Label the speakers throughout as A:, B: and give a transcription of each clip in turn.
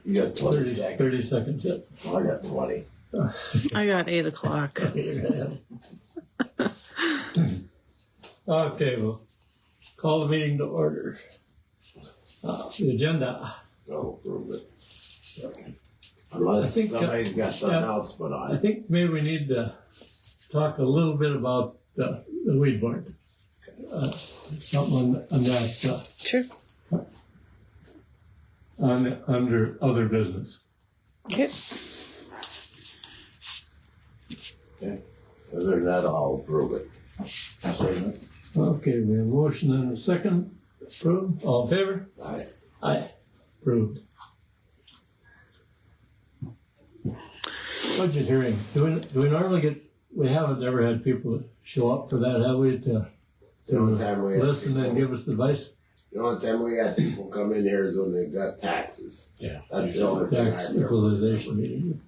A: You got 20 seconds.
B: 30 seconds yet.
A: I got 20.
C: I got 8 o'clock.
B: Okay, well, call the meeting to order. The agenda.
A: So prove it. Unless
B: I think,
A: somebody's got something else put
B: I
A: on.
B: think maybe we need to talk a little bit about the weed board. Something on that,
C: Sure.
B: under other business.
C: Okay.
A: Okay. Other than that, I'll prove it.
B: Okay, we have a motion and a second. Approved. All in favor?
A: Aye.
B: Aye. Approved. Budget hearing. Do we normally get, we haven't ever had people show up for that, have we, to
A: The only time we have
B: listen and
A: people-
B: give us advice?
A: The only time we have people come in here is when they've got taxes.
D: Yeah.
A: That's the only thing
B: Tax
A: I've ever.
B: equalization meeting.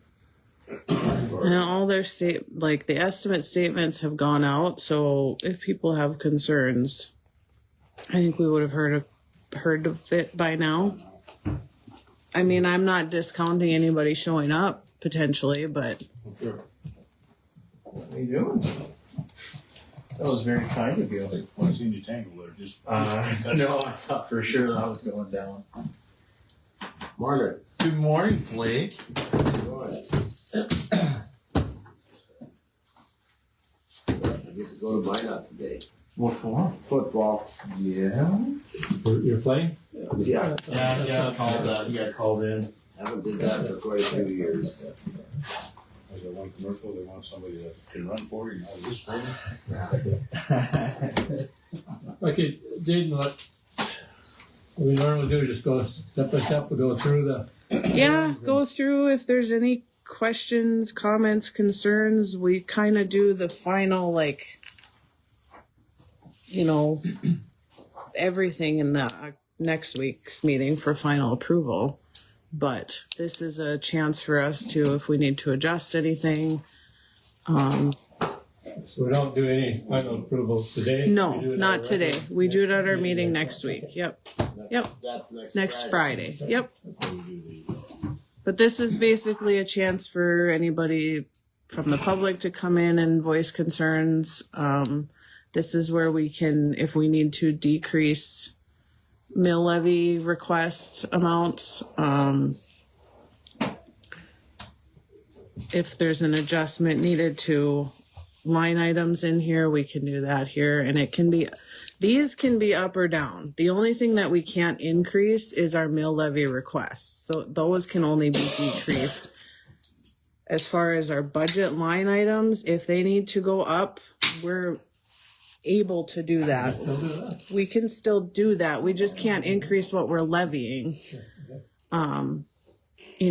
C: And all their the estimate statements have gone out. So if people have concerns, I think we would have heard of it by now. I mean, I'm not discounting anybody showing up potentially, but
E: What are you doing? That was very kind of you.
D: When I seen you tangle there, just.
E: No, I thought for sure that was going down.
A: Morning.
E: Good morning, Blake.
A: Go ahead. I get to go to Minot today.
E: What for?
A: Football.
E: Yeah.
B: You're playing?
A: Yeah.
E: You got called in.
A: Haven't did that for quite a few years.
D: Was there one commercial, they want somebody that can run for you, not this for you?
B: Okay, Jaden, what we normally do, just go step by step, we go through the.
C: yeah, go through if there's any questions, comments, concerns. We kind of do the final, everything in the next week's meeting for final approval. But this is a chance for us to, if we need to adjust anything.
B: So we don't do any final approvals today?
C: No,
B: We do it
C: not
B: at our
C: today.
B: regular-
C: We do it at our meeting next week. Yep. Yep.
A: That's
C: Next Friday. Yep.
D: That's why we do the,
C: But this is basically a chance for anybody from the public to come in and voice concerns. This is where we can, if we need to decrease mill levy request amounts, if there's an adjustment needed to line items in here, we can do that here. And these can be up or down. The only thing that we can't increase is our mill levy requests. So those can only be decreased. As far as our budget line items, if they need to go up, we're able to do that.
B: Still do that?
C: We can still do that. We just can't increase what we're levying.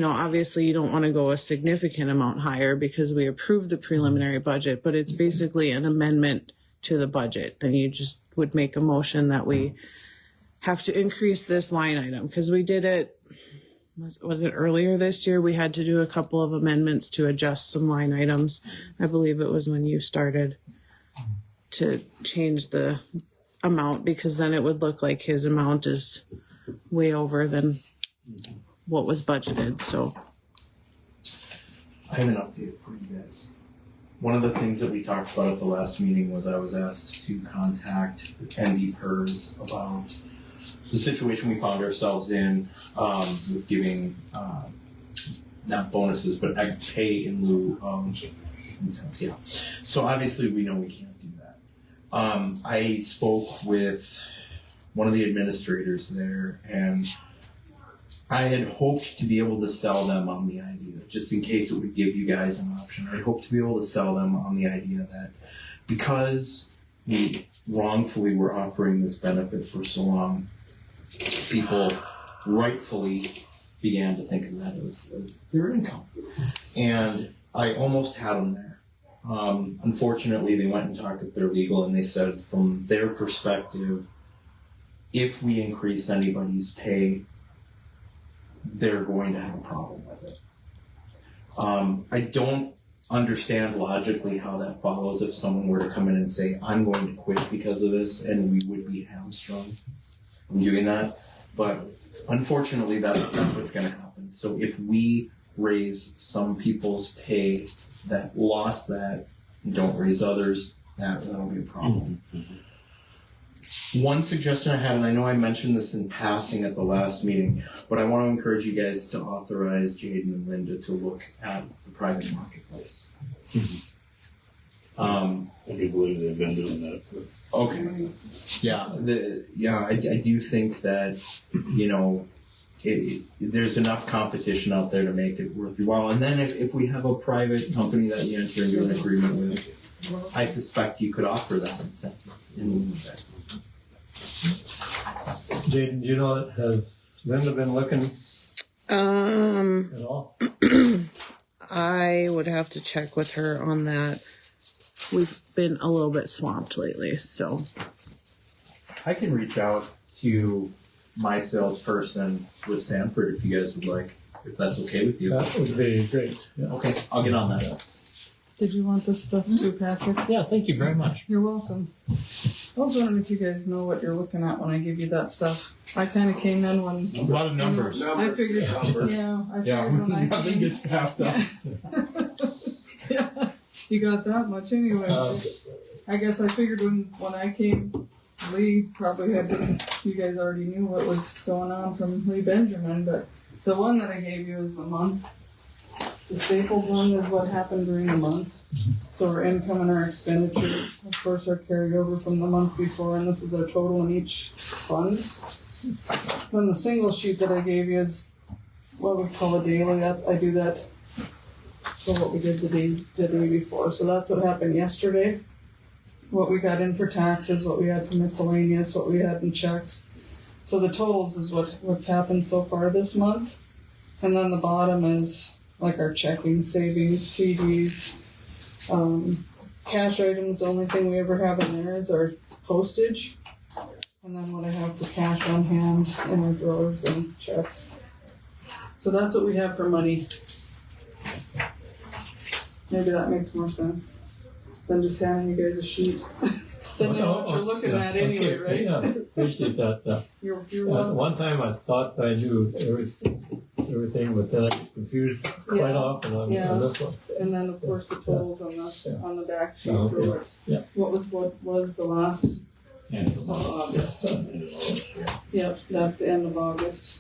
C: Obviously you don't want to go a significant amount higher because we approved the preliminary budget, but it's basically an amendment to the budget. Then you just would make a motion that we have to increase this line item because we did it. Was it earlier this year? We had to do a couple of amendments to adjust some line items. I believe it was when you started to change the amount because then it would look like his amount is way over than what was budgeted. So
E: I have an update for you guys. One of the things that we talked about at the last meeting was I was asked to contact ND PERS about the situation we found ourselves in with giving not bonuses but pay in lieu of incentives. Yeah. So obviously we know we can't do that. I spoke with one of the administrators there and I had hoped to be able to sell them on the idea, just in case it would give you guys an option. I hoped to be able to sell them on the idea that because we wrongfully were offering this benefit for so long, people rightfully began to think of that as their income. And I almost had them there. Unfortunately, they went and talked with their legal and they said from their perspective, if we increase anybody's pay, they're going to have a problem with it. I don't understand logically how that follows if someone were to come in and say, I'm going to quit because of this, and we would be hamstrung from doing that. But unfortunately, that's what's going to happen. So if we raise some people's pay that lost that and don't raise others, that'll be a problem. One suggestion I had, and I know I mentioned this in passing at the last meeting, but I want to encourage you guys to authorize Jaden and Linda to look at the private marketplace.
D: I do believe they've been doing that.
E: Okay. Yeah, I do think that, you know, there's enough competition out there to make it worth your while. And then if we have a private company that you enter into an agreement with, I suspect you could offer that incentive in that.
B: Jaden, do you know, has Linda been looking at all?
C: I would have to check with her on that. We've been a little bit swamped lately, so.
E: I can reach out to my salesperson with Sanford if you guys would like, if that's okay with you.
B: That would be great. Yeah.
E: Okay, I'll get on that.
F: Did you want this stuff too, Patrick?
B: Yeah, thank you very much.
F: You're welcome. I was wondering if you guys know what you're looking at when I give you that stuff. I kind of came in when
E: A lot of numbers.
F: I figured,
A: Numbers.
F: yeah, I
E: Yeah,
F: figured when I
E: nothing
F: came.
E: gets past us.
F: Yeah, you got that much anyway. I guess I figured when I came, Lee probably you guys already knew what was going on from Lee Benjamin, but the one that I gave you is the month. The stapled one is what happened during the month. So our income and our expenditure, of course, are carried over from the month before, and this is our total in each fund. Then the single sheet that I gave you is what we call a daily. I do that for what we did the day before. So that's what happened yesterday. What we got in for taxes, what we had for miscellaneous, what we had in checks. So the totals is what's happened so far this month. And then the bottom is like our checking, savings, CDs, cash items. The only thing we ever have in there is our postage. And then what I have for cash on hand in our drawers and checks. So that's what we have for money. Maybe that makes more sense than just handing you guys a sheet. Then you know what you're looking at anyway,
B: okay,
F: right?
B: Yeah, appreciate that.
F: You're welcome.
B: One time I thought I knew everything, but then I was confused quite
F: Yeah.
B: often on
F: Yeah.
B: this one.
F: And then of course the totals on the back sheet
B: Oh,
F: for
B: okay.
F: what
B: Yeah.
F: what was the last August. Yep, that's the end of August.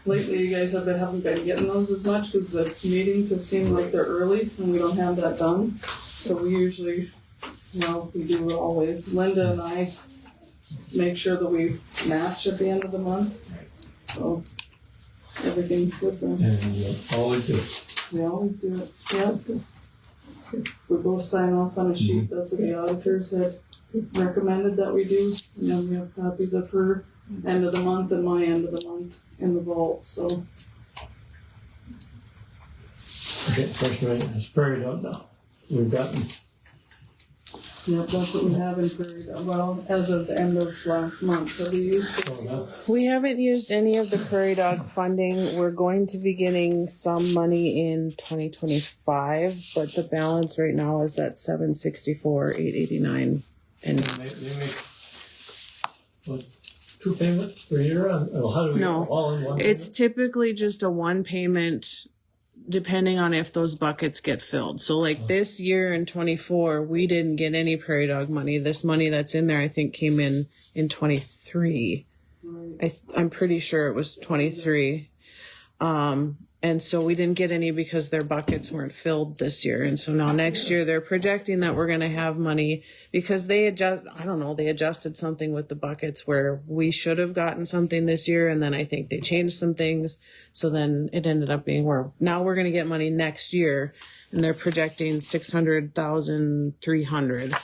F: Lately, you guys haven't been getting those as much because the meetings have seemed like they're early and we don't have that done. So we usually, we do it always. Linda and I make sure that we match at the end of the month. So everything's good then.
B: And always do.
F: We always do it. Yep. We both sign off on a sheet. That's what the auditors had recommended that we do. And then we have copies of her end of the month and my end of the month in the vault. So
B: Okay, question right, it's prairie dog now. We've gotten,
F: yep, that's what we have in Prairie Dog. Well, as of the end of last month. So we used
B: oh, no,
C: We haven't used any of the Prairie Dog funding. We're going to be getting some money in 2025, but the balance right now is at $764,889. And
B: they make, what, 2 payments per year on, how do we,
C: No,
B: all in one?
C: it's typically just a one payment depending on if those buckets get filled. So like this year in 24, we didn't get any Prairie Dog money. This money that's in there, I think came in 23. I'm pretty sure it was 23. And so we didn't get any because their buckets weren't filled this year. And so now next year they're projecting that we're going to have money because they adjusted something with the buckets where we should have gotten something this year. And then I think they changed some things. So then it ended up being where now we're going to get money next year and they're projecting 600,300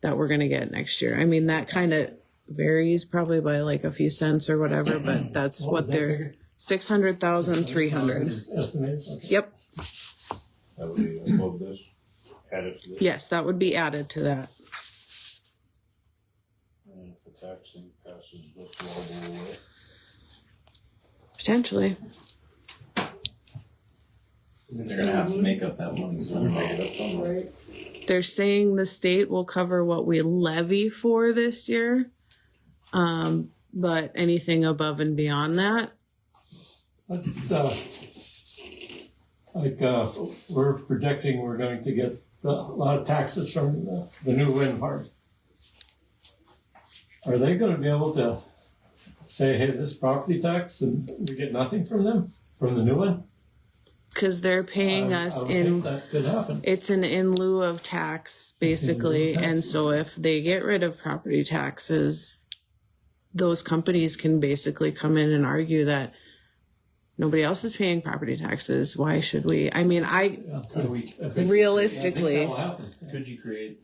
C: that we're going to get next year. I mean, that kind of varies probably by like a few cents or whatever, but that's
B: What
C: what
B: was that
C: they're
B: figure?
C: 600,300.
B: Estimated? Okay.
C: Yep.
D: That would be above this, added to this.
C: Yes, that would be added to that.
D: And if the tax thing passes, this will all go away.
C: Potentially.
E: And they're gonna have to make up that money somehow.
F: Right.
C: They're saying the state will cover what we levy for this year. But anything above and beyond that,
B: But, we're projecting we're going to get a lot of taxes from the new wind farm. Are they gonna be able to say, hey, this property tax, and we get nothing from them, from the new one?
C: because they're paying
B: I
C: us
B: would
C: in,
B: think that could happen.
C: it's an in lieu of tax, basically. And so if they get rid of property taxes, those companies can basically come in and argue that nobody else is paying property taxes. Why should we? I mean,
B: Yeah.
E: Could we,
B: I think
C: realistically,
B: that will happen.
E: could you create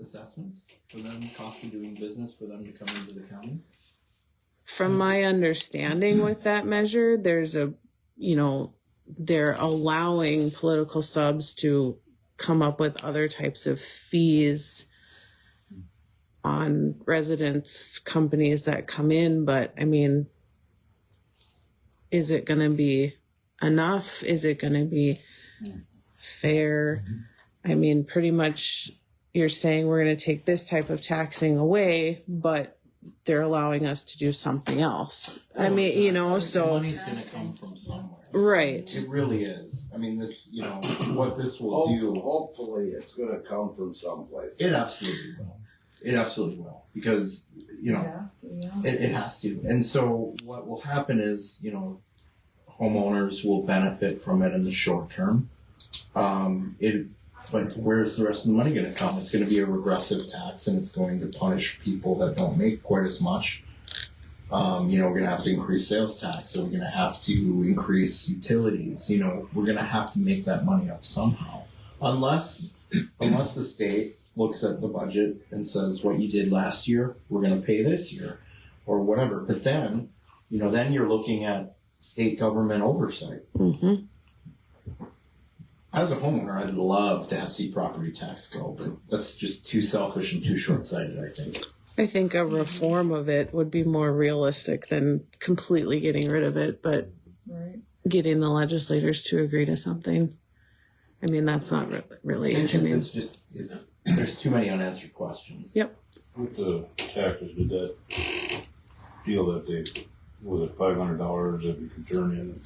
E: assessments for them, cost of doing business for them to come into the county?
C: from my understanding with that measure, there's a, they're allowing political subs to come up with other types of fees on residents, companies that come in. But I mean, is it going to be enough? Is it going to be fair? I mean, pretty much you're saying we're going to take this type of taxing away, but they're allowing us to do something else. I mean,
E: The
C: so,
E: money's gonna come from somewhere.
C: right.
E: It really is. I mean, this, what this will do.
A: Hopefully, it's gonna come from someplace.
E: It absolutely will. It absolutely will. Because,
F: It has to, yeah.
E: it has to. And so what will happen is, homeowners will benefit from it in the short term. But where's the rest of the money going to come? It's going to be a regressive tax, and it's going to punish people that don't make quite as much. We're going to have to increase sales tax, so we're going to have to increase utilities. We're going to have to make that money up somehow, unless the state looks at the budget and says, what you did last year, we're going to pay this year, or whatever. But then, then you're looking at state government oversight.
C: Hmm.
E: As a homeowner, I'd love to see property tax go, but that's just too selfish and too short-sighted, I think.
C: I think a reform of it would be more realistic than completely getting rid of it, but
F: Right.
C: getting the legislators to agree to something. I mean, that's not really.
E: It's just, there's too many unanswered questions.
D: With the taxes, did that deal that they, was it $500 that we could turn in?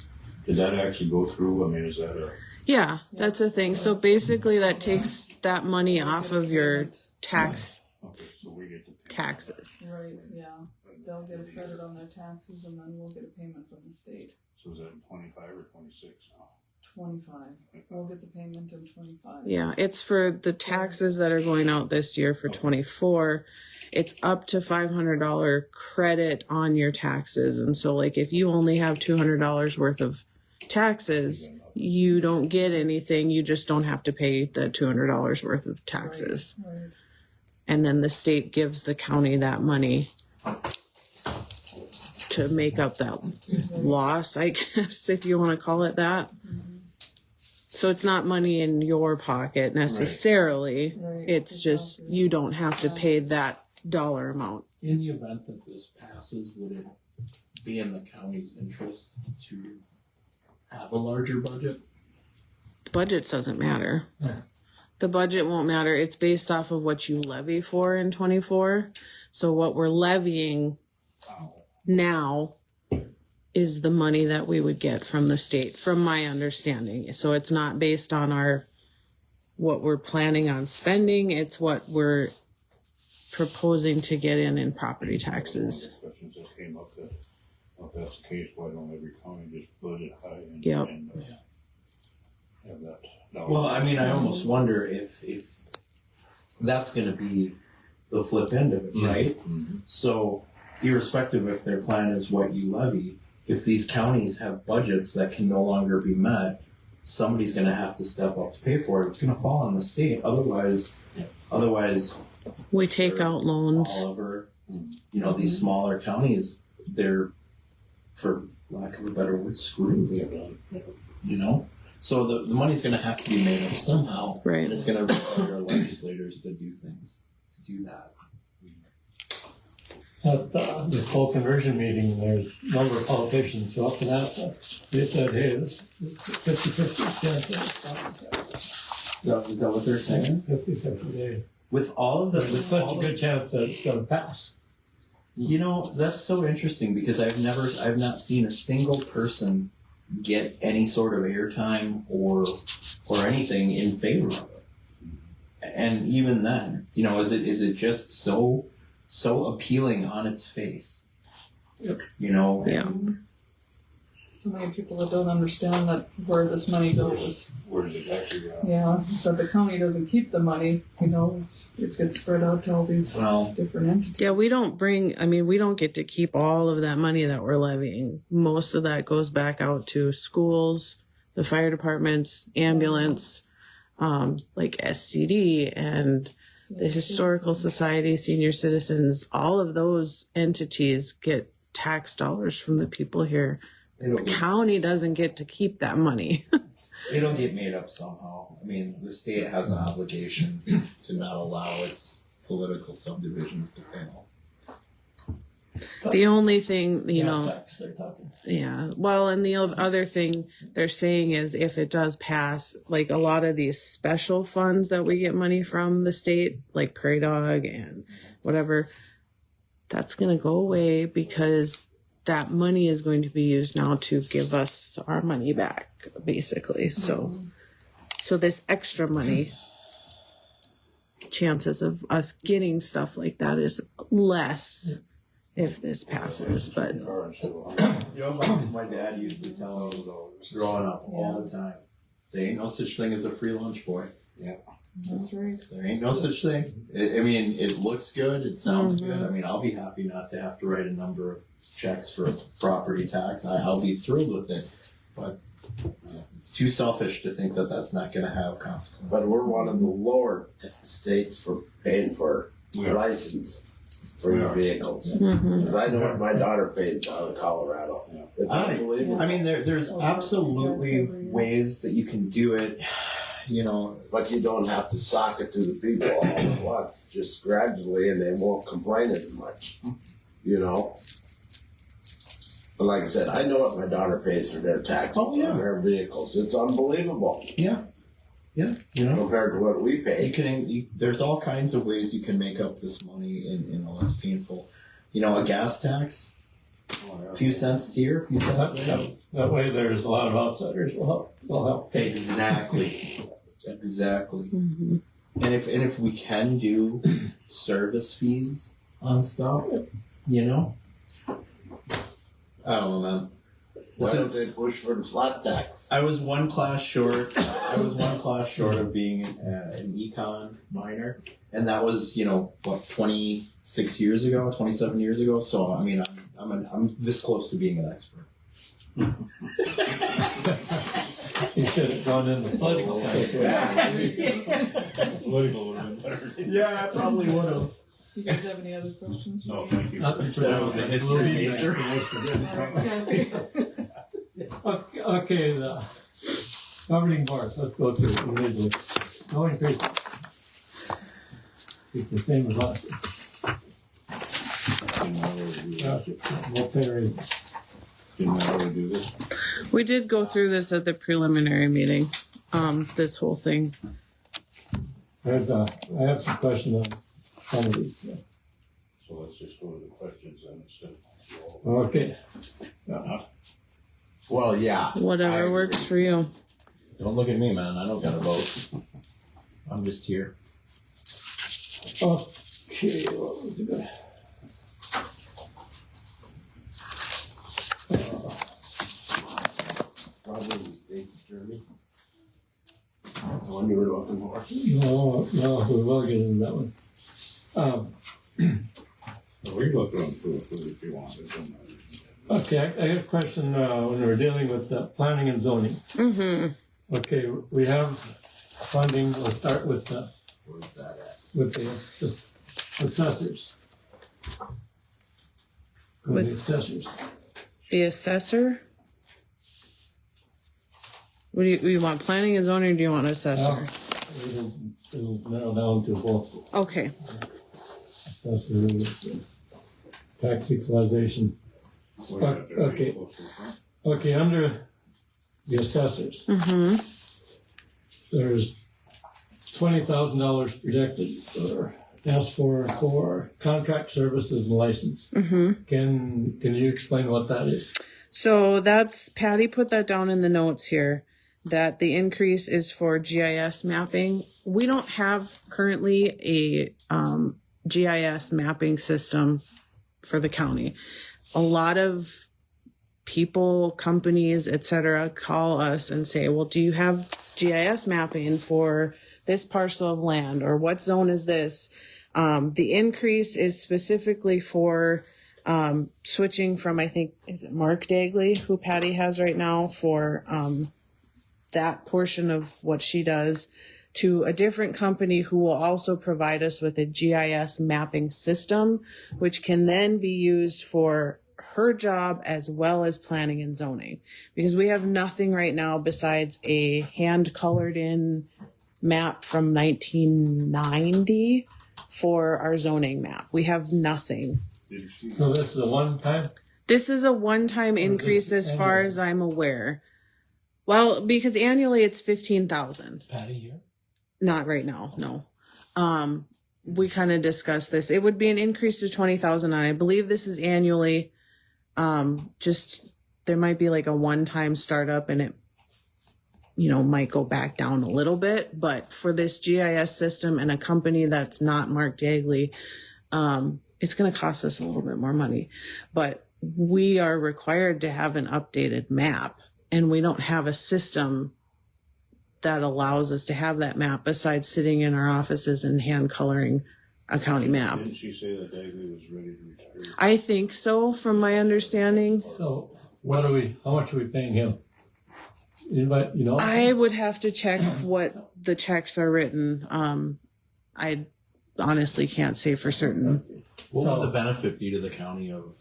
D: Did that actually go through? I mean, is that
C: Yeah, that's a thing. So basically, that takes that money off of your tax
D: okay, so we get to pay
C: taxes.
F: Right, yeah. They'll get a credit on their taxes and then we'll get a payment from the state.
D: So is that 25 or 26 now?
F: 25. We'll get the payment in 25.
C: Yeah, it's for the taxes that are going out this year for 24. It's up to $500 credit on your taxes. And so, like, if you only have $200 worth of taxes, you don't get anything. You just don't have to pay the $200 worth of taxes.
F: Right.
C: And then the state gives the county that money to make up that loss, I guess, if you want to call it that. So it's not money in your pocket necessarily.
F: Right.
C: It's just you don't have to pay that dollar amount.
E: In the event that this passes, would it be in the county's interest to have a larger budget?
C: Budget doesn't matter.
E: Yeah.
C: The budget won't matter. It's based off of what you levy for in 24. So what we're levying now is the money that we would get from the state, from my understanding. So it's not based on what we're planning on spending. It's what we're proposing to get in property taxes.
D: Questions that came up that, if that's the case, why don't every county just budget high and,
C: Yep.
D: and have that?
E: Well, I mean, I almost wonder if that's going to be the flip end of it, right?
A: Mm-hmm.
E: So, irrespective if their plan is what you levy, if these counties have budgets that can no longer be met, somebody's going to have to step up to pay for it. It's going to fall on the state. Otherwise,
C: We take out loans.
E: Oliver, these smaller counties, they're, for lack of a better word, screwed. So the money's going to have to be made up somehow,
C: Right.
E: and it's going to require legislators to do things to do that.
B: at the coal conversion meeting, there's a number of politicians who up and at they said, hey, this 50-50 chance
E: Is that what they're saying?
B: 50-50.
E: With all of the,
B: There's
E: with
B: such
E: all
B: a
E: the,
B: good chance that it's gonna pass.
E: you know, that's so interesting because I've not seen a single person get any sort of airtime or anything in favor of it. And even then, you know, is it just so appealing on its face?
B: Yep.
E: You know,
C: Yeah.
F: So many people that don't understand that where this money goes.
D: Where does it actually go?
F: Yeah, that the county doesn't keep the money, you know, it gets spread out to all these
E: well,
F: different entities.
C: Yeah, we don't get to keep all of that money that we're levying. Most of that goes back out to schools, the fire departments, ambulance, like SCD and the Historical Society, Senior Citizens, all of those entities get tax dollars from the people here. The county doesn't get to keep that money.
E: it'll get made up somehow. I mean, the state has an obligation to not allow its political subdivisions to fail.
C: The only thing, you
B: Gas
C: know,
B: tax, they're talking.
C: yeah. Well, and the other thing they're saying is if it does pass, like a lot of these special funds that we get money from the state, like Prairie Dog and whatever, that's going to go away because that money is going to be used now to give us our money back, basically. So this extra money, chances of us getting stuff like that is less if this passes, but
E: You know, my dad used to tell me growing up all the time, there ain't no such thing as a free lunch, boy.
F: That's right.
E: There ain't no such thing. I mean, it looks good, it sounds good. I mean, I'll be happy not to have to write a number of checks for property tax. I'll be thrilled with it, but it's too selfish to think that that's not going to have consequences.
A: But we're one of the lower states for paying for
D: We are.
A: license for
D: We
A: your
D: are.
A: vehicles.
C: mhm.
A: Because I know what my daughter pays down in Colorado.
D: Yeah.
A: It's unbelievable.
E: I mean, there's absolutely ways that you can do it, you know.
A: But you don't have to sock it to the people all at once, just gradually, and they won't complain as much, you know? But like I said, I know what my daughter pays for their taxes
E: Oh, yeah.
A: on their vehicles. It's unbelievable
E: Yeah, you know.
A: compared to what we pay.
E: There's all kinds of ways you can make up this money in a less painful, you know, a gas tax, a few cents here, a few cents there.
B: That way there's a lot of outsiders will help.
E: Exactly.
C: Mhm.
E: And if we can do service fees on stuff, you know, I don't know, man.
A: Why
E: This is,
A: don't they push for the flat tax?
E: I was one class short. Of being an econ minor, and that was, you know, what, 26 years ago, 27 years ago. So I mean, I'm this close to being an expert.
B: You should have gone in the political side.
D: Political would have been better.
E: Yeah, I probably would have.
F: Do you guys have any other questions?
D: No, thank you.
B: Nothing for that with the history major. Okay, the governing boards, let's go through it individually. No increases. Keep the same as last year. No pay raises.
D: Didn't know how to do this.
C: We did go through this at the preliminary meeting, this whole thing.
B: I have some questions on some of these.
D: So let's just go to the questions and instead.
B: Okay.
A: Well, yeah.
C: Whatever works for you.
E: Don't look at me, man. I don't got a vote. I'm just here.
B: Okay, what was it good?
A: Probably the state attorney. The one you were looking for.
B: No, we will get into that one.
D: We go through them through if you want. It doesn't matter.
B: Okay, I got a question, when we're dealing with planning and zoning.
C: Mm-hmm.
B: Okay, we have funding, we'll start with
E: Where's that at?
B: with the assessors. With the assessors.
C: The assessor? What do you want planning and zoning or do you want assessor?
B: It'll narrow down to both
C: Okay.
B: assessors. tax equalization.
D: We're gonna have to really
B: Okay.
D: close this, huh?
B: Okay, under the assessors,
C: Mm-hmm.
B: there's $20,000 projected or asked for contract services and license.
C: Mm-hmm.
B: Can you explain what that is?
C: So that's, Patty put that down in the notes here, that the increase is for GIS mapping. We don't have currently a GIS mapping system for the county. A lot of people, companies, etc., call us and say, well, do you have GIS mapping for this parcel of land, or what zone is this? The increase is specifically for switching from, I think, is it Mark Dagley, who Patty has right now, for that portion of what she does, to a different company who will also provide us with a GIS mapping system, which can then be used for her job as well as planning and zoning. Because we have nothing right now besides a hand colored in map from 1990 for our zoning map. We have nothing.
D: Did you see?
B: So this is a one-time?
C: This is a one-time increase as far
B: annual?
C: as I'm aware. Well, because annually it's 15,000.
B: Patty here?
C: Not right now, no. We kind of discussed this. It would be an increase to 20,000, and I believe this is annually. Just there might be like a one-time startup, and it, might go back down a little bit. But for this GIS system and a company that's not Mark Dagley, it's going to cost us a little bit more money. But we are required to have an updated map, and we don't have a system that allows us to have that map besides sitting in our offices and hand coloring a county map.
D: Didn't she say that Dagley was ready to retire?
C: I think so, from my understanding.
B: So how much are we paying him? Anybody,
C: I would have to check what the checks are written. I honestly can't say for certain.
E: What
B: So-
E: would the benefit be to the county of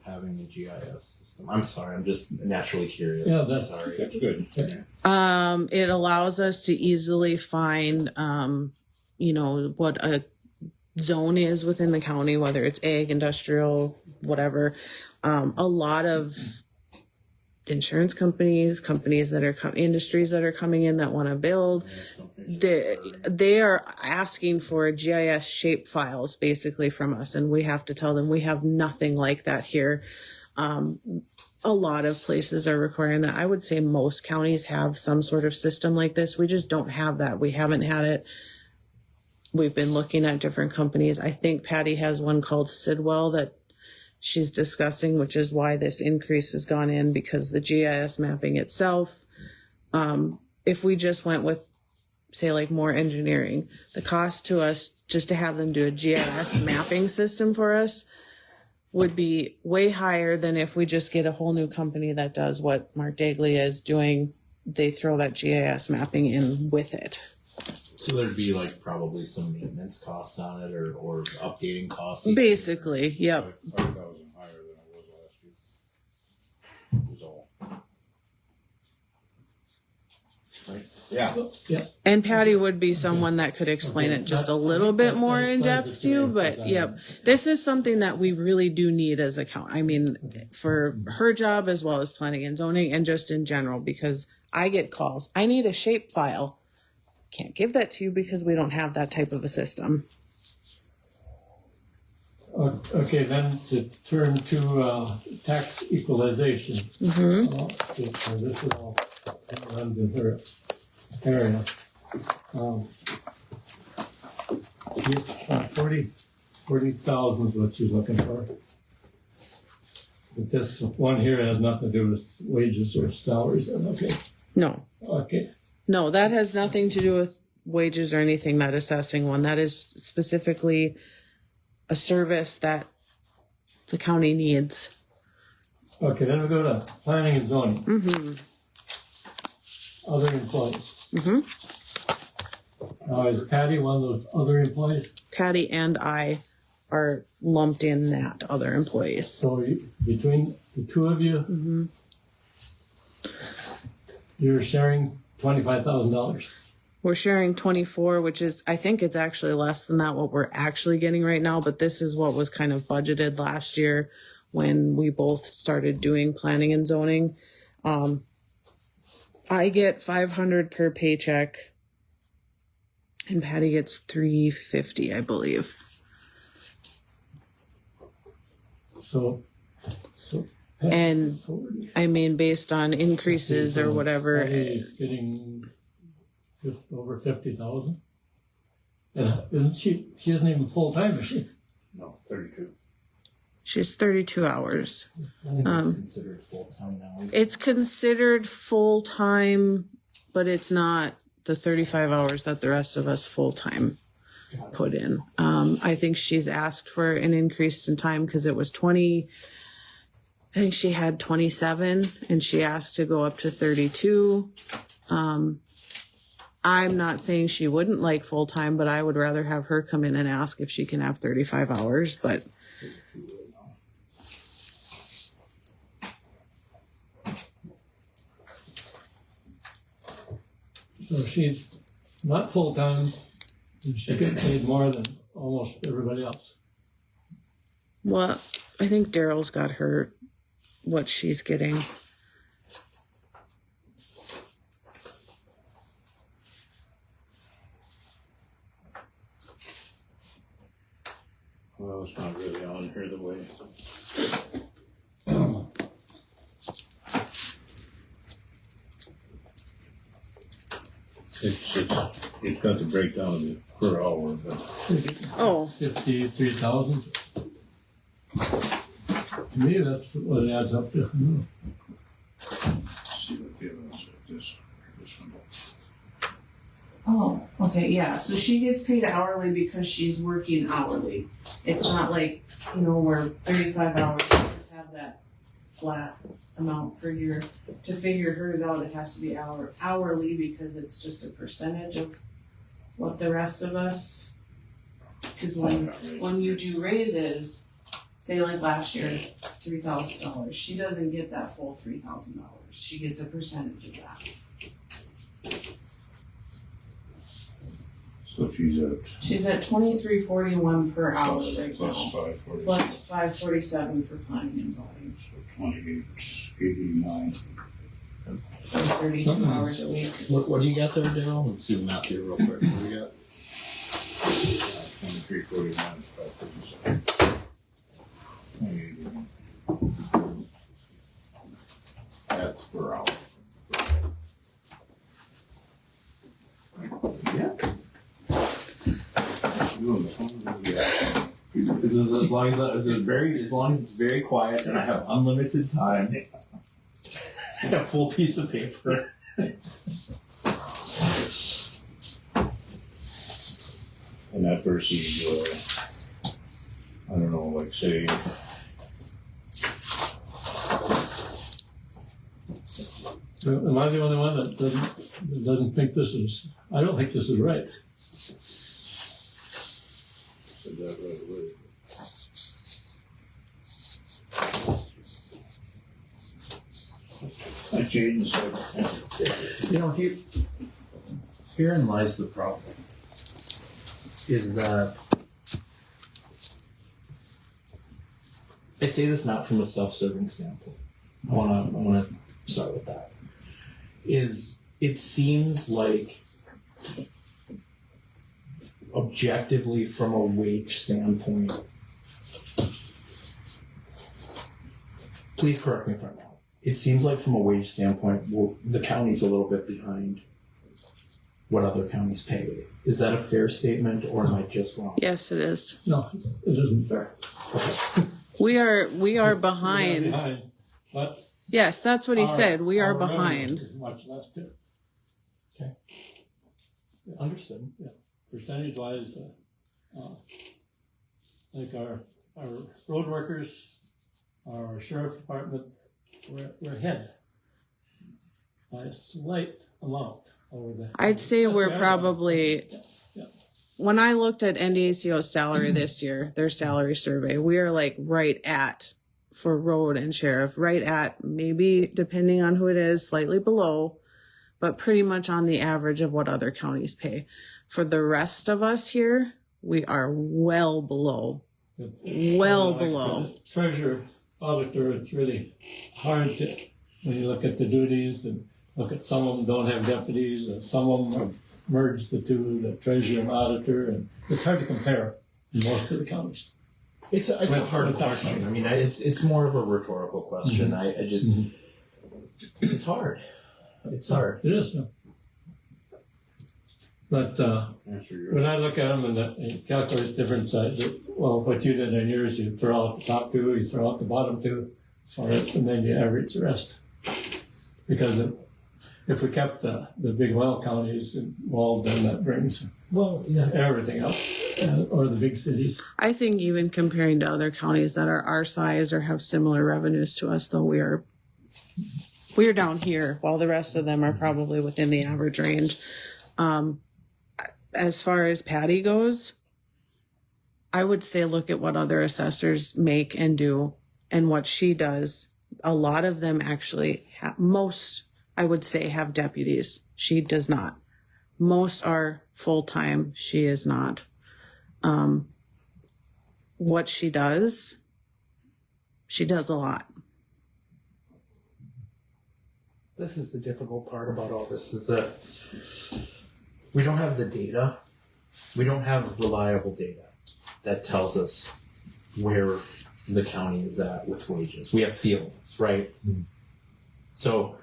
E: having the GIS system? I'm sorry, I'm just naturally curious.
B: Yeah, that's-
E: sorry.
D: That's good.
C: It allows us to easily find, what a zone is within the county, whether it's ag, industrial, whatever. A lot of insurance companies that are industries that are coming in that want to build, they are asking for GIS shape files basically from us, and we have to tell them we have nothing like that here. A lot of places are requiring that. I would say most counties have some sort of system like this. We just don't have that. We haven't had it. We've been looking at different companies. I think Patty has one called Sidwell that she's discussing, which is why this increase has gone in, because the GIS mapping itself, if we just went with, say, like more engineering, the cost to us just to have them do a GIS mapping system for us would be way higher than if we just get a whole new company that does what Mark Dagley is doing. They throw that GIS mapping in with it.
E: So there'd be like probably some maintenance costs on it or updating costs.
C: Basically, yep.
D: 5,000 higher than it was last year. Was all.
A: Yeah.
C: And Patty would be someone that could explain it just a little bit more in depth to you, but yep, this is something that we really do need as a county. I mean, for her job as well as planning and zoning and just in general, because I get calls. I need a shape file. Can't give that to you because we don't have that type of a system.
B: Okay, then to turn to tax equalization. This is all runs in her area. She's 40,000 is what she's looking for. But this one here has nothing to do with wages or salaries. Okay.
C: No,
B: Okay.
C: no, that has nothing to do with wages or anything, that assessing one. That is specifically a service that the county needs.
B: Okay, then we go to planning and zoning. Other employees. Now, is Patty one of those other employees?
C: Patty and I are lumped in that other employees.
B: So between the two of you, you're sharing $25,000.
C: We're sharing 24, which is, I think it's actually less than that, what we're actually getting right now, but this is what was kind of budgeted last year when we both started doing planning and zoning. I get 500 per paycheck and Patty gets 350, I believe.
B: So
C: And I mean, based on increases or whatever,
B: Patty's getting just over 50,000. And isn't she isn't even full-time, is she?
D: No, 32.
C: she's 32 hours.
E: I think it's considered full-time now.
C: It's considered full-time, but it's not the 35 hours that the rest of us full-time put in. I think she's asked for an increase in time because it was 20, I think she had 27 and she asked to go up to 32. I'm not saying she wouldn't like full-time, but I would rather have her come in and ask if she can have 35 hours, but
B: So she's not full-time and she gets paid more than almost everybody else.
C: well, I think Daryl's got her what she's getting.
D: Well, it's not really on here the way. It's got the breakdown of it per hour, but
C: Oh,
B: 53,000. To me, that's what it adds up to.
D: let's see what given us this one.
C: oh, okay, yeah. So she gets paid hourly because she's working hourly. It's not like, where 35 hours, you just have that flat amount per year. To figure hers out, it has to be hourly because it's just a percentage of what the rest of us. Because when you do raises, say like last year, $3,000, she doesn't get that full $3,000. She gets a percentage of that.
D: So
C: She's at $23.41 per hour right now,
D: plus 540.
C: plus $5.47 for planning and zoning.
D: So 28.89.
C: So 32 hours a week.
E: What do you got there, Daryl? Let's do the math here real quick. What do you got?
D: 23.49, 557. 28.89. That's per hour.
E: Yeah.
D: Doing the phone, yeah.
E: As long as it's very quiet and I have unlimited time and a full piece of paper.
D: And that versus, I don't know, like say,
B: Am I the only one that doesn't think this is, I don't think this is right.
D: said that right away. I changed it.
E: Herein lies the problem. Is that I say this not from a self-serving standpoint. I wanna start with that. It seems like objectively from a wage standpoint, please correct me if I'm wrong. It seems like from a wage standpoint, the county's a little bit behind what other counties pay. Is that a fair statement, or am I just wrong?
C: Yes, it is.
B: No, it isn't fair.
C: We are behind.
B: But
C: Yes, that's what he said. We are
B: our revenue
C: behind.
B: is much less too.
E: Understood.
B: Percentage wise, like our road workers, our sheriff department, we're ahead by a slight amount over the.
C: I'd say
B: that's
C: we're
B: the other
C: probably,
B: Yeah.
C: when I looked at NDACO's salary this year, their salary survey, we are like right at, for road and sheriff, right at maybe, depending on who it is, slightly below, but pretty much on the average of what other counties pay. For the rest of us here, we are well below. Well
B: Like
C: below.
B: the treasurer, auditor, it's really hard to, when you look at the duties and look at some of them don't have deputies and some of them are merged the two, the treasurer and auditor, and it's hard to compare in most of the counties.
E: It's a
B: Well,
E: hard
B: we'll talk
E: question.
B: about it.
E: I mean, it's more of a rhetorical question. I just, it's hard. It's hard.
B: It is, yeah. But
D: Answer your.
B: when I look at them and calculate different sides, well, what you did in yours, you throw out the top two, you throw out the bottom two, as far as, and then you average the rest. Because if we kept the big oil counties involved, then that brings
E: Well, yeah.
B: everything up, or the big cities.
C: I think even comparing to other counties that are our size or have similar revenues to us, though we're down here while the rest of them are probably within the average range. As far as Patty goes, I would say look at what other assessors make and do and what she does. A lot of them actually most, I would say, have deputies. She does not. Most are full-time. She is not. What she does a lot.
E: This is the difficult part about all this is that we don't have the data. We don't have reliable data that tells us where the county is at with wages. We have feelings, right? So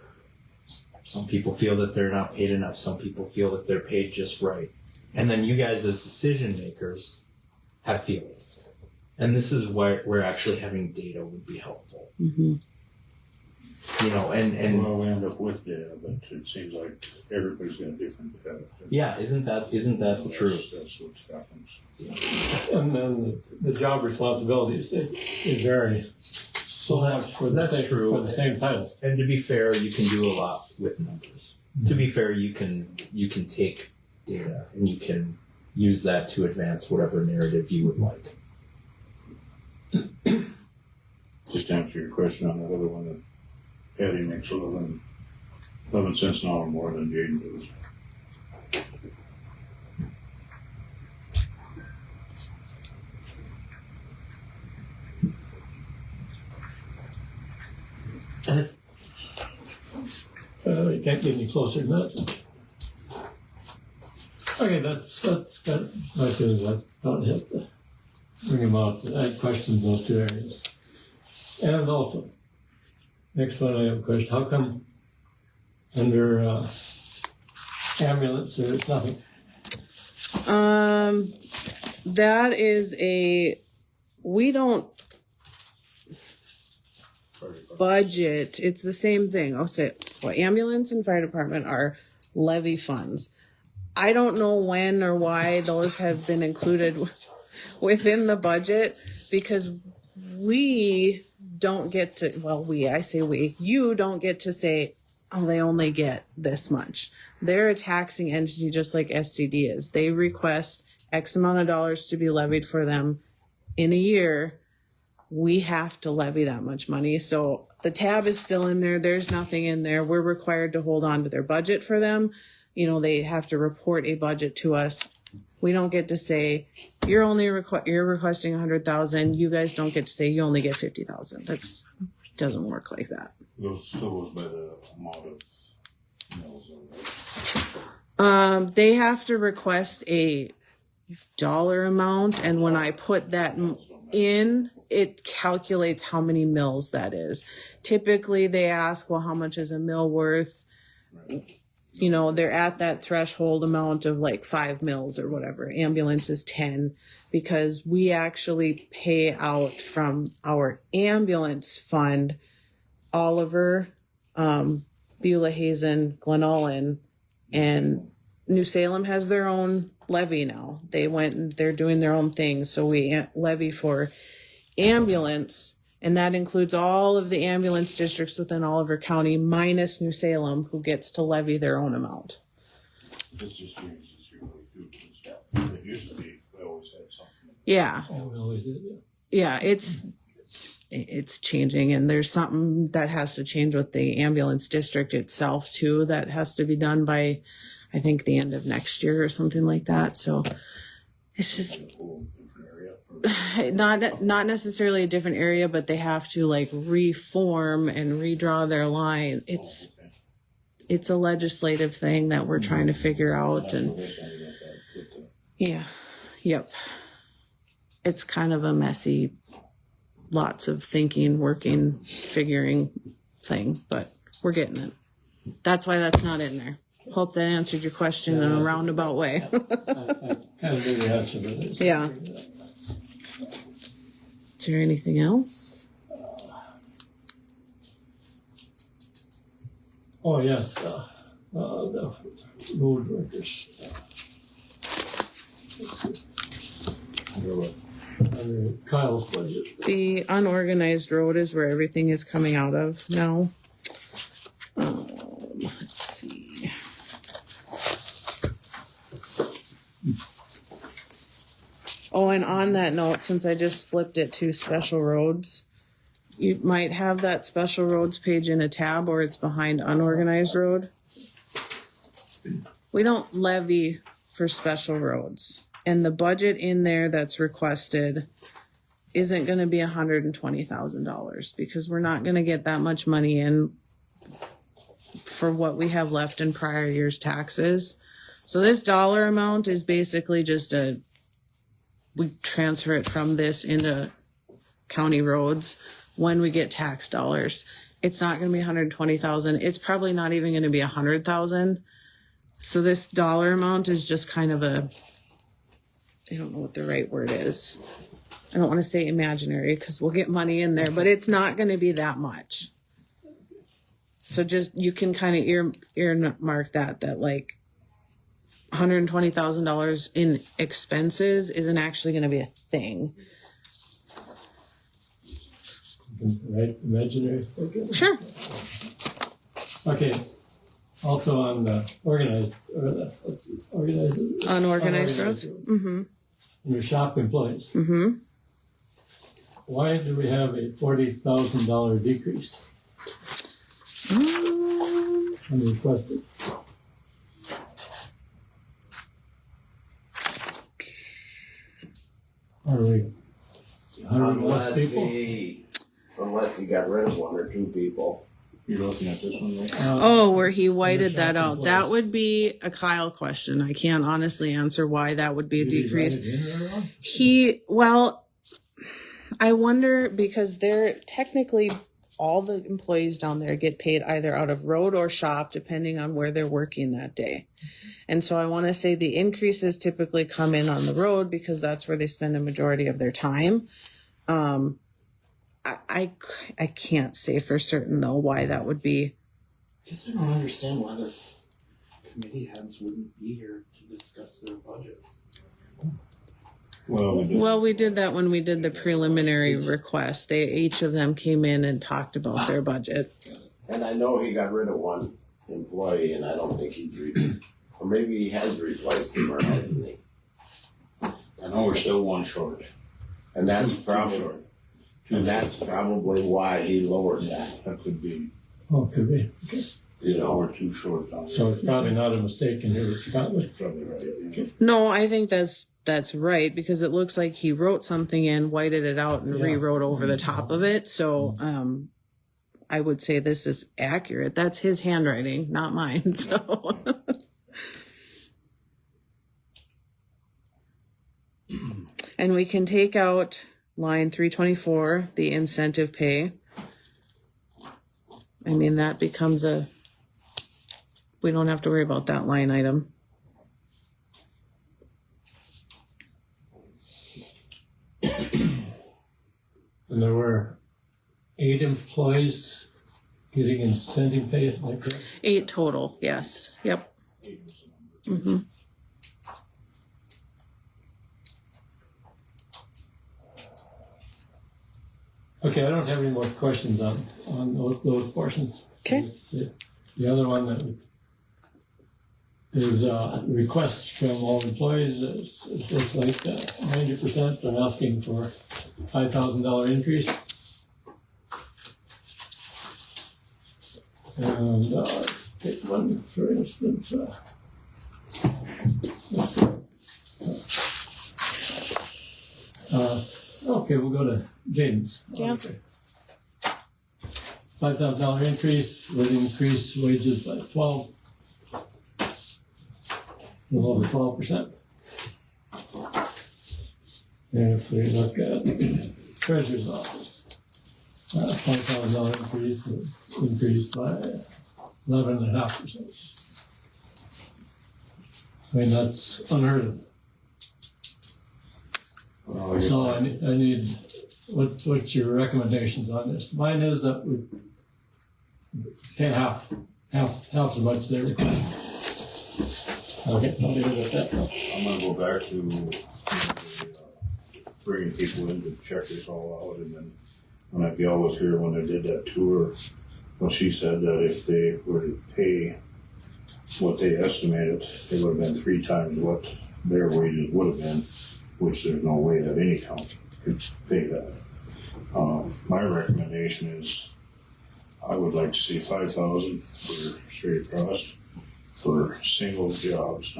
E: some people feel that they're not paid enough. Some people feel that they're paid just right. And then you guys as decision makers have feelings. And this is where actually having data would be helpful.
C: Mm-hmm.
E: You know, and
D: Well, we end up with data, but it seems like everybody's got a different data.
E: yeah, isn't that the truth?
D: That's what happens.
B: And then the job responsibilities, they vary so much for the
E: That's
B: same,
E: true.
B: for the same title.
E: And to be fair, you can do a lot with numbers. To be fair, you can take data and you can use that to advance whatever narrative you would like.
D: Just to answer your question on that other one, that Patty makes 11 cents an hour more than Jaden does.
E: And it's,
B: You can't get any closer than that. Okay, that's got my feelings. I don't have to bring them out. I had questions in those two areas. And also, next one I have a question. How come under ambulance there is nothing?
C: That is we don't budget. It's the same thing. I'll say it. So ambulance and fire department are levy funds. I don't know when or why those have been included within the budget because we don't get to, you don't get to say, oh, they only get this much. They're a taxing entity just like SCD is. They request X amount of dollars to be levied for them in a year. We have to levy that much money. So the tab is still in there. There's nothing in there. We're required to hold on to their budget for them. You know, they have to report a budget to us. We don't get to say, you're only you're requesting 100,000. You guys don't get to say you only get 50,000. That's doesn't work like that.
D: Those still goes by the amount of mills, right?
C: They have to request a dollar amount, and when I put that in, it calculates how many mills that is. Typically, they ask, well, how much is a mill worth? You know, they're at that threshold amount of like 5 mills or whatever. Ambulance is 10 because we actually pay out from our ambulance fund. Oliver, Beulah Hazen, Glen Ullin, and New Salem has their own levy now. They went and they're doing their own thing. So we levy for ambulance, and that includes all of the ambulance districts within Oliver County minus New Salem, who gets to levy their own amount.
D: It's just usually too. It used to be, we always had something.
C: Yeah.
B: Oh, we always did, yeah.
C: Yeah, it's it's changing, and there's something that has to change with the ambulance district itself too, that has to be done by, I think, the end of next year or something like that. So it's just not necessarily a different area, but they have to like reform and redraw their line. It's a legislative thing that we're trying to figure out, and yeah, yep. It's kind of a messy, lots of thinking, working, figuring thing, but we're getting it. That's why that's not in there. Hope that answered your question in a roundabout way.
B: I kind of knew the answer, but it's.
C: Yeah. Is there anything else?
B: Oh, yes, the road workers. Under Kyle's budget.
C: The unorganized road is where everything is coming out of now. Let's see. Oh, and on that note, since I just flipped it to special roads, you might have that special roads page in a tab, or it's behind unorganized road. We don't levy for special roads, and the budget in there that's requested isn't going to be $120,000 because we're not going to get that much money in for what we have left in prior year's taxes. So this dollar amount is basically just we transfer it from this into county roads when we get tax dollars. It's not going to be 120,000. It's probably not even going to be 100,000. So this dollar amount is just kind of I don't know what the right word is. I don't want to say imaginary because we'll get money in there, but it's not going to be that much. So just, you can kind of earmark that like $120,000 in expenses isn't actually going to be a thing.
B: Right, imaginary. Okay.
C: Sure.
B: Okay. Also on the organized,
C: Unorganized roads. Mm-hmm.
B: Your shop employees.
C: Mm-hmm.
B: Why do we have a $40,000 decrease unrequested? Are we less people?
A: Unless he got rid of one or two people.
D: You're looking at this one, right?
C: Oh, where he whited that
B: shop
C: out.
B: employees.
C: That would be a Kyle question. I can't honestly answer why that would be a
B: Did he
C: decrease.
B: write it in there wrong?
C: Well, I wonder because they're technically all the employees down there get paid either out of road or shop, depending on where they're working that day. And so I want to say the increases typically come in on the road because that's where they spend a majority of their time. I can't say for certain though why that would be.
E: I guess I don't understand why the committee heads wouldn't be here to discuss their budgets.
B: Well,
C: We did that when we did the preliminary request. Each of them came in and talked about their budget.
A: And I know he got rid of one employee, and I don't think or maybe he has replaced him, or hasn't he?
D: I know we're still one short.
A: And that's
D: Two
A: probably,
D: short.
A: and that's probably why he lowered that,
D: That could be,
B: oh, could be.
A: you know.
D: we're too short on
B: So it's probably not a mistake in here. It's probably.
D: Probably right. Yeah.
C: No, I think that's right because it looks like he wrote something in, whited it out, and
B: Yeah.
C: rewrote over the top of it. So I would say this is accurate. That's his handwriting, not mine. So and we can take out line 324, the incentive pay. I mean, that becomes we don't have to worry about that line item.
B: And there were 8 employees getting incentive pay, is that correct?
C: 8 total, yes. Yep. Mm-hmm.
B: Okay, I don't have any more questions on those portions.
C: Okay.
B: The other one that is requests from all employees, it's like 90% are asking for $5,000 increase. And, let's take one, for instance, let's go. Okay, we'll go to James.
C: Yeah.
B: $5,000 increase would increase wages by 12, a little over 12%. And if we look at treasurer's office, $5,000 increase would increase by 11.5%. I mean, that's unheard of. So I need, what's your recommendations on this? Mine is that we pay half as much they request. Okay, I'll leave it at that.
D: I'm gonna go back to bringing people in to check this all out, and then when Abigail was here, when they did that tour, well, she said that if they were to pay what they estimated, it would have been 3 times what their wages would have been, which there's no way that any county could pay that. My recommendation is, I would like to see 5,000 for straight across for single jobs,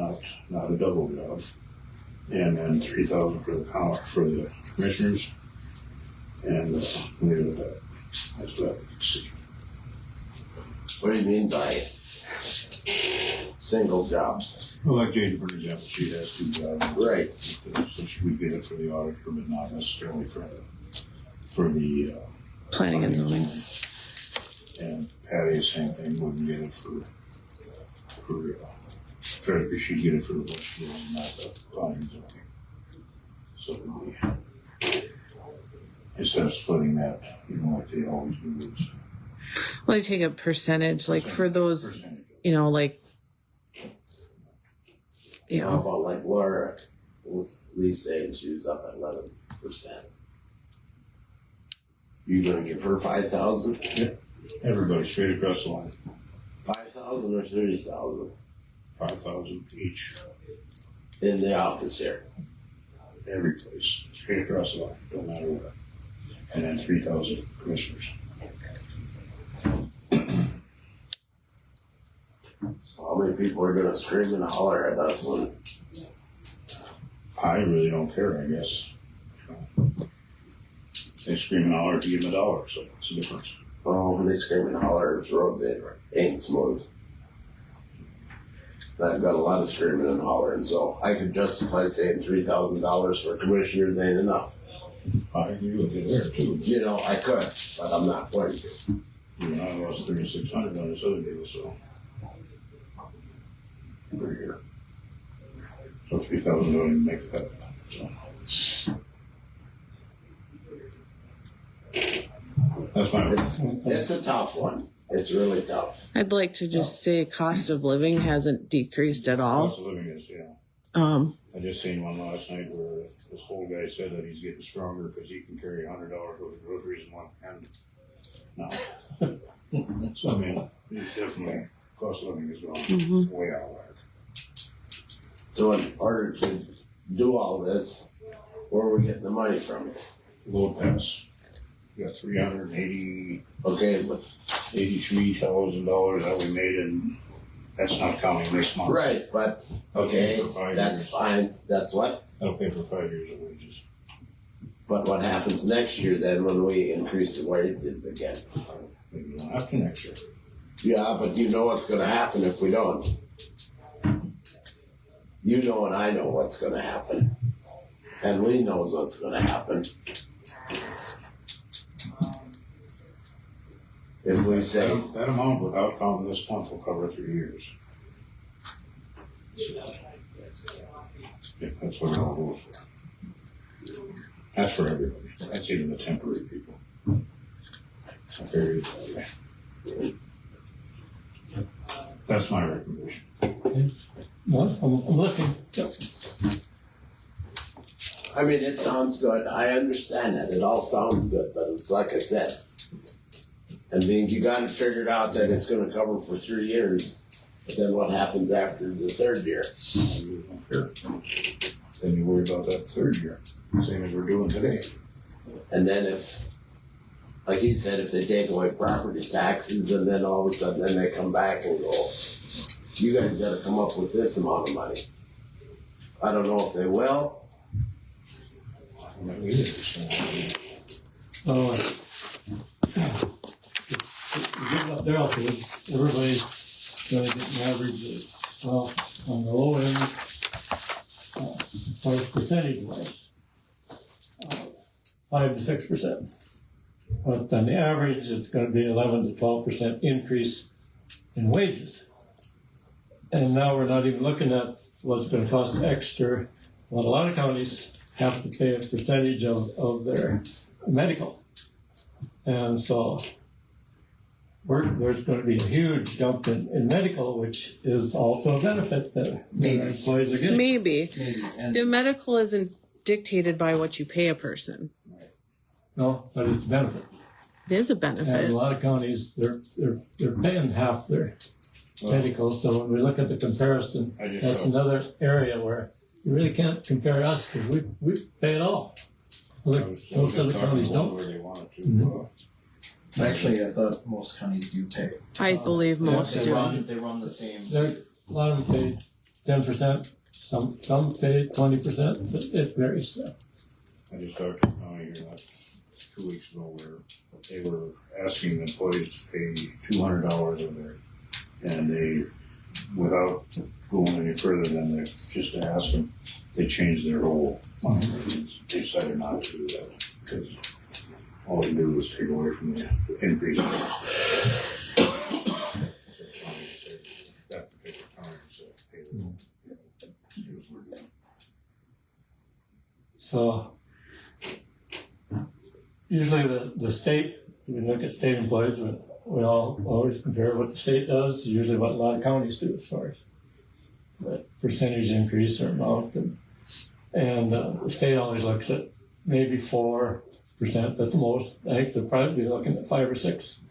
D: not a double job, and then 3,000 for the commissioners, and leave it at that. That's what I would see.
A: What do you mean by single jobs?
D: Well, like Jane, for example, she has 2 jobs.
A: Right.
D: So she would get it for the auditor, but not necessarily for the
C: Planning and zoning.
D: And Patty, same thing, wouldn't get it for treasurer, she'd get it for the West Hill, not the planning and zoning. So it would be, instead of splitting that, like they always do, it's
C: Well, I take a percentage, like for those,
D: percentage.
C: like,
A: How about like Laura, with Lee saying she was up at 11%. You gonna give her 5,000?
D: Everybody straight across the line,
A: 5,000 or 30,000
D: 5,000 each,
A: in the office here?
D: every place, straight across the line, don't matter what. And then 3,000 commissioners.
A: So how many people are gonna scream and holler at us when
D: I really don't care, I guess. They scream and holler to give them $1, so what's the difference?
A: when they scream and holler, if roads ain't smooth? I've got a lot of screaming and hollering, so I could justify saying $3,000 for commissioners ain't enough.
D: I agree with you there too.
A: You know, I could, but I'm not going to.
D: You and I lost 3,600 on this other deal, so. Per year. So 3,000 don't even make that, so. That's my,
A: It's a tough one. It's really tough.
C: I'd like to just say cost of living hasn't decreased at all.
D: cost of living is, yeah. I just seen one last night where this whole guy said that he's getting stronger because he can carry $100 worth of groceries in one hand. No. So I mean, it's definitely, cost of living is going way out of whack.
A: So in order to do all this, where are we getting the money from?
D: Load pass. We got
A: Okay, but
D: $83,000 that we made, and that's not counting this month.
A: right, but okay, that's fine. That's what.
D: That'll pay for 5 years of wages.
A: But what happens next year then when we increase the wages again?
D: Maybe we don't have to next year.
A: Yeah, but you know what's going to happen if we don't. You know and I know what's going to happen. And Lee knows what's going to happen. If we say,
D: That amount without counting this month will cover 3 years. If that's what it all goes for. That's for everybody. That's even the temporary people. That's my recommendation.
B: Well, I'm listening. Yep.
A: I mean, it sounds good. I understand that. It all sounds good, but it's like I said. It means you got it figured out that it's going to cover for 3 years. But then what happens after the 3rd year?
D: You don't care. Then you worry about that 3rd year, same as we're doing today.
A: And then if like he said, if they take away property taxes and then all of a sudden then they come back and go, you guys gotta come up with this amount of money. I don't know if they will.
B: So, they're out there, everybody's gonna get an average, well, on the low end, or percentage wise, 5 to 6%. But on the average, it's gonna be 11 to 12% increase in wages. And now we're not even looking at what's gonna cost extra. Well, a lot of counties have to pay a percentage of their medical. And so there's going to be a huge jump in medical, which is also a benefit that employees are getting.
C: Maybe.
E: And
C: The medical isn't dictated by what you pay a person.
B: No, but it's a benefit.
C: It is a
B: And
C: benefit.
B: a lot of counties, they're paying half their medical. So when we look at the comparison,
D: I just
B: that's
D: thought-
B: another area where you really can't compare us because we pay it all. Most other counties don't.
D: Where they wanted to.
B: Mhm.
E: actually, I thought most counties do pay.
C: I believe most
E: They
C: do.
E: run the same.
B: A lot of them pay 10%, some pay 20%, but it varies. So.
D: I just talked to the county here like 2 weeks ago where they were asking employees to pay $200 of their, and they, without going any further than they, just to ask them, they changed their whole money. They decided not to do that because all they do was take away from the increase. That particular county said, pay them.
B: So usually the state, we look at state employees, we all always compare what the state does, usually what a lot of counties do as far as the percentage increase or amount. And the state always looks at maybe 4% at the most. I think they'll probably be looking at 5 or 6.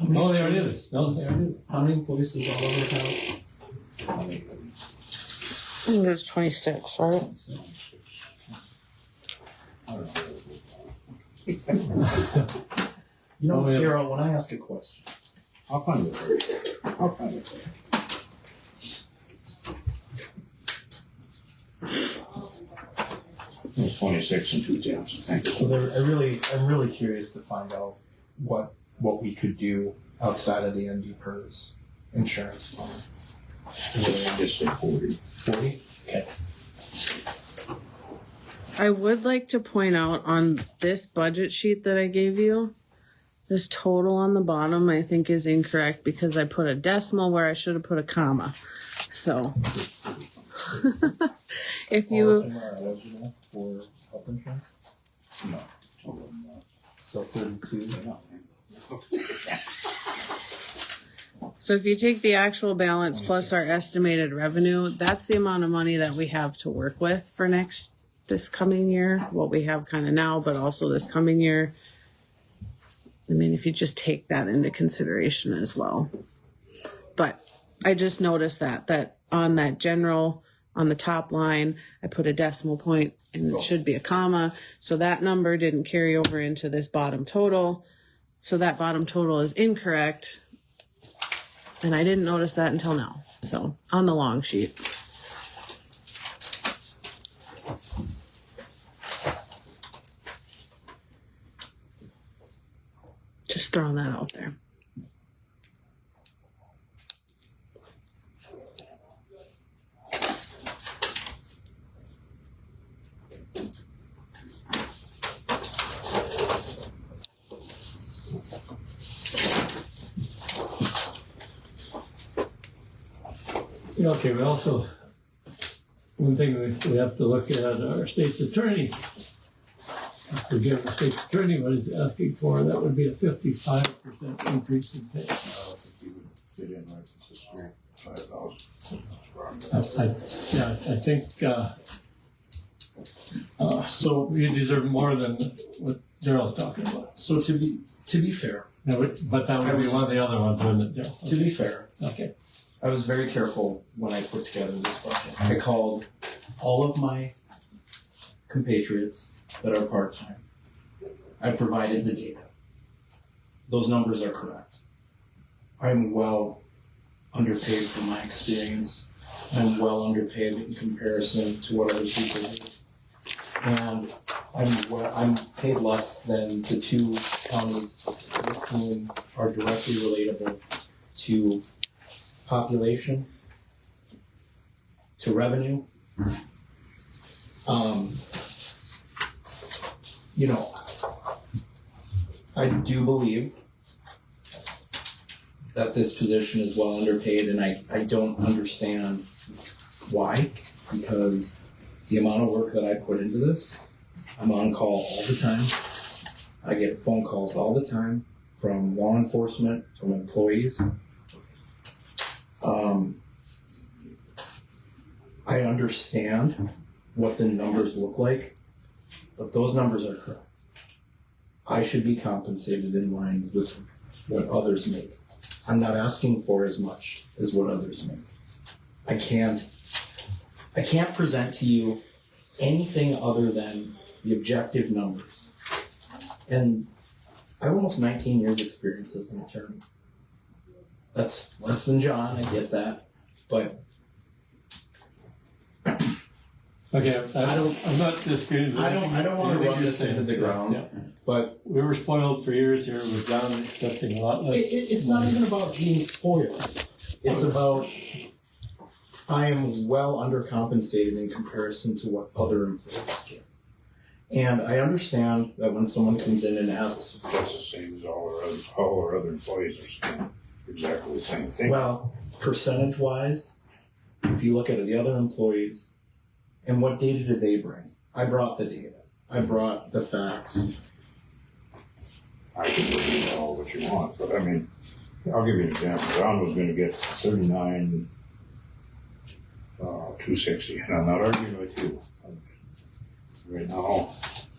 B: No, they already is. No, they already is.
E: How many employees does all over have?
C: I think it was 26, right?
E: You know,
B: Oh, yeah.
E: Carol, when I ask a question,
D: I'll find it for you. I'll find it for you. 26 and 2 tenths. Thank you.
E: so I'm really curious to find out what we could do outside of the ND PERS insurance fund.
D: Just say 40.
E: 40? Okay.
C: I would like to point out on this budget sheet that I gave you, this total on the bottom I think is incorrect because I put a decimal where I should have put a comma. So if
E: All
C: you
E: of them are eligible for health insurance?
D: No.
E: So 32.
C: so if you take the actual balance plus our estimated revenue, that's the amount of money that we have to work with for this coming year, what we have kind of now, but also this coming year. I mean, if you just take that into consideration as well. But I just noticed that on that general, on the top line, I put a decimal point and it should be a comma. So that number didn't carry over into this bottom total. So that bottom total is incorrect. And I didn't notice that until now. So on the long sheet. Just throwing that out there.
B: Okay, we also, one thing we have to look at our state's attorney. If we give the state's attorney what he's asking for, that would be a 55% increase in pay.
D: I don't think you would fit in right with this year. 5,000.
B: I think
E: So
B: you deserve more than what Daryl's talking about.
E: So to be fair,
B: But that would be one of the other ones, wouldn't it, Daryl?
E: to be fair,
B: Okay.
E: I was very careful when I put together this budget. I called all of my compatriots that are part-time. I provided the data. those numbers are correct. I'm well underpaid for my experience. I'm well underpaid in comparison to what other people do. And I'm paid less than the two counties with whom are directly relatable to population, to revenue. You know, I do believe that this position is well underpaid, and I don't understand why, because the amount of work that I put into this, I'm on call all the time. I get phone calls all the time from law enforcement, from employees. I understand what the numbers look like, but those numbers are correct. I should be compensated in line with what others make. I'm not asking for as much as what others make. I can't present to you anything other than the objective numbers. And I have almost 19 years experience as an attorney. That's less than John, I get that, but
B: Okay, I'm not disagreeing with
E: I don't want to
B: anything
E: run
B: you're
E: this into
B: saying.
E: the ground.
B: Yeah.
E: But
B: We were spoiled for years here with John accepting a lot less.
E: it's not even about being spoiled. It's about I am well undercompensated in comparison to what other employees get. And I understand that when someone comes in and asks,
D: That's the same as all our other employees are saying exactly the same thing.
E: well, percentage-wise, if you look at the other employees, and what data did they bring? I brought the data. I brought the facts.
D: I can bring you all what you want, but I mean, I'll give you an example. John was gonna get 39,260, and I'm not arguing with you. Right now,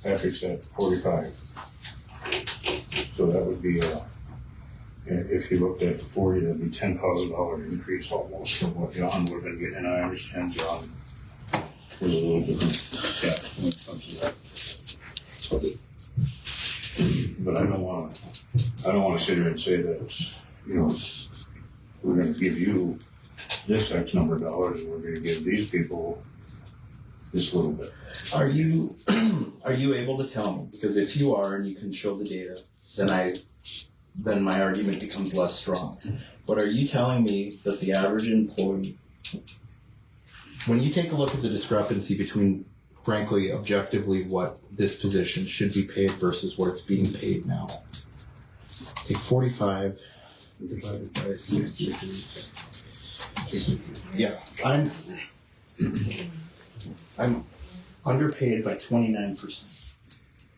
D: Patrick's at 45. So that would be, if you looked at the 40, that'd be $10,000 increase almost from what John would have been getting, and I understand John was a little different, when it comes to that. But I don't wanna sit here and say that, we're gonna give you this X number of dollars, and we're gonna give these people this little bit.
E: Are you able to tell me? Because if you are and you can show the data, then my argument becomes less strong. But are you telling me that the average employee, when you take a look at the discrepancy between, frankly, objectively, what this position should be paid versus what it's being paid now, take 45 divided by 63. Yeah, I'm underpaid by 29%.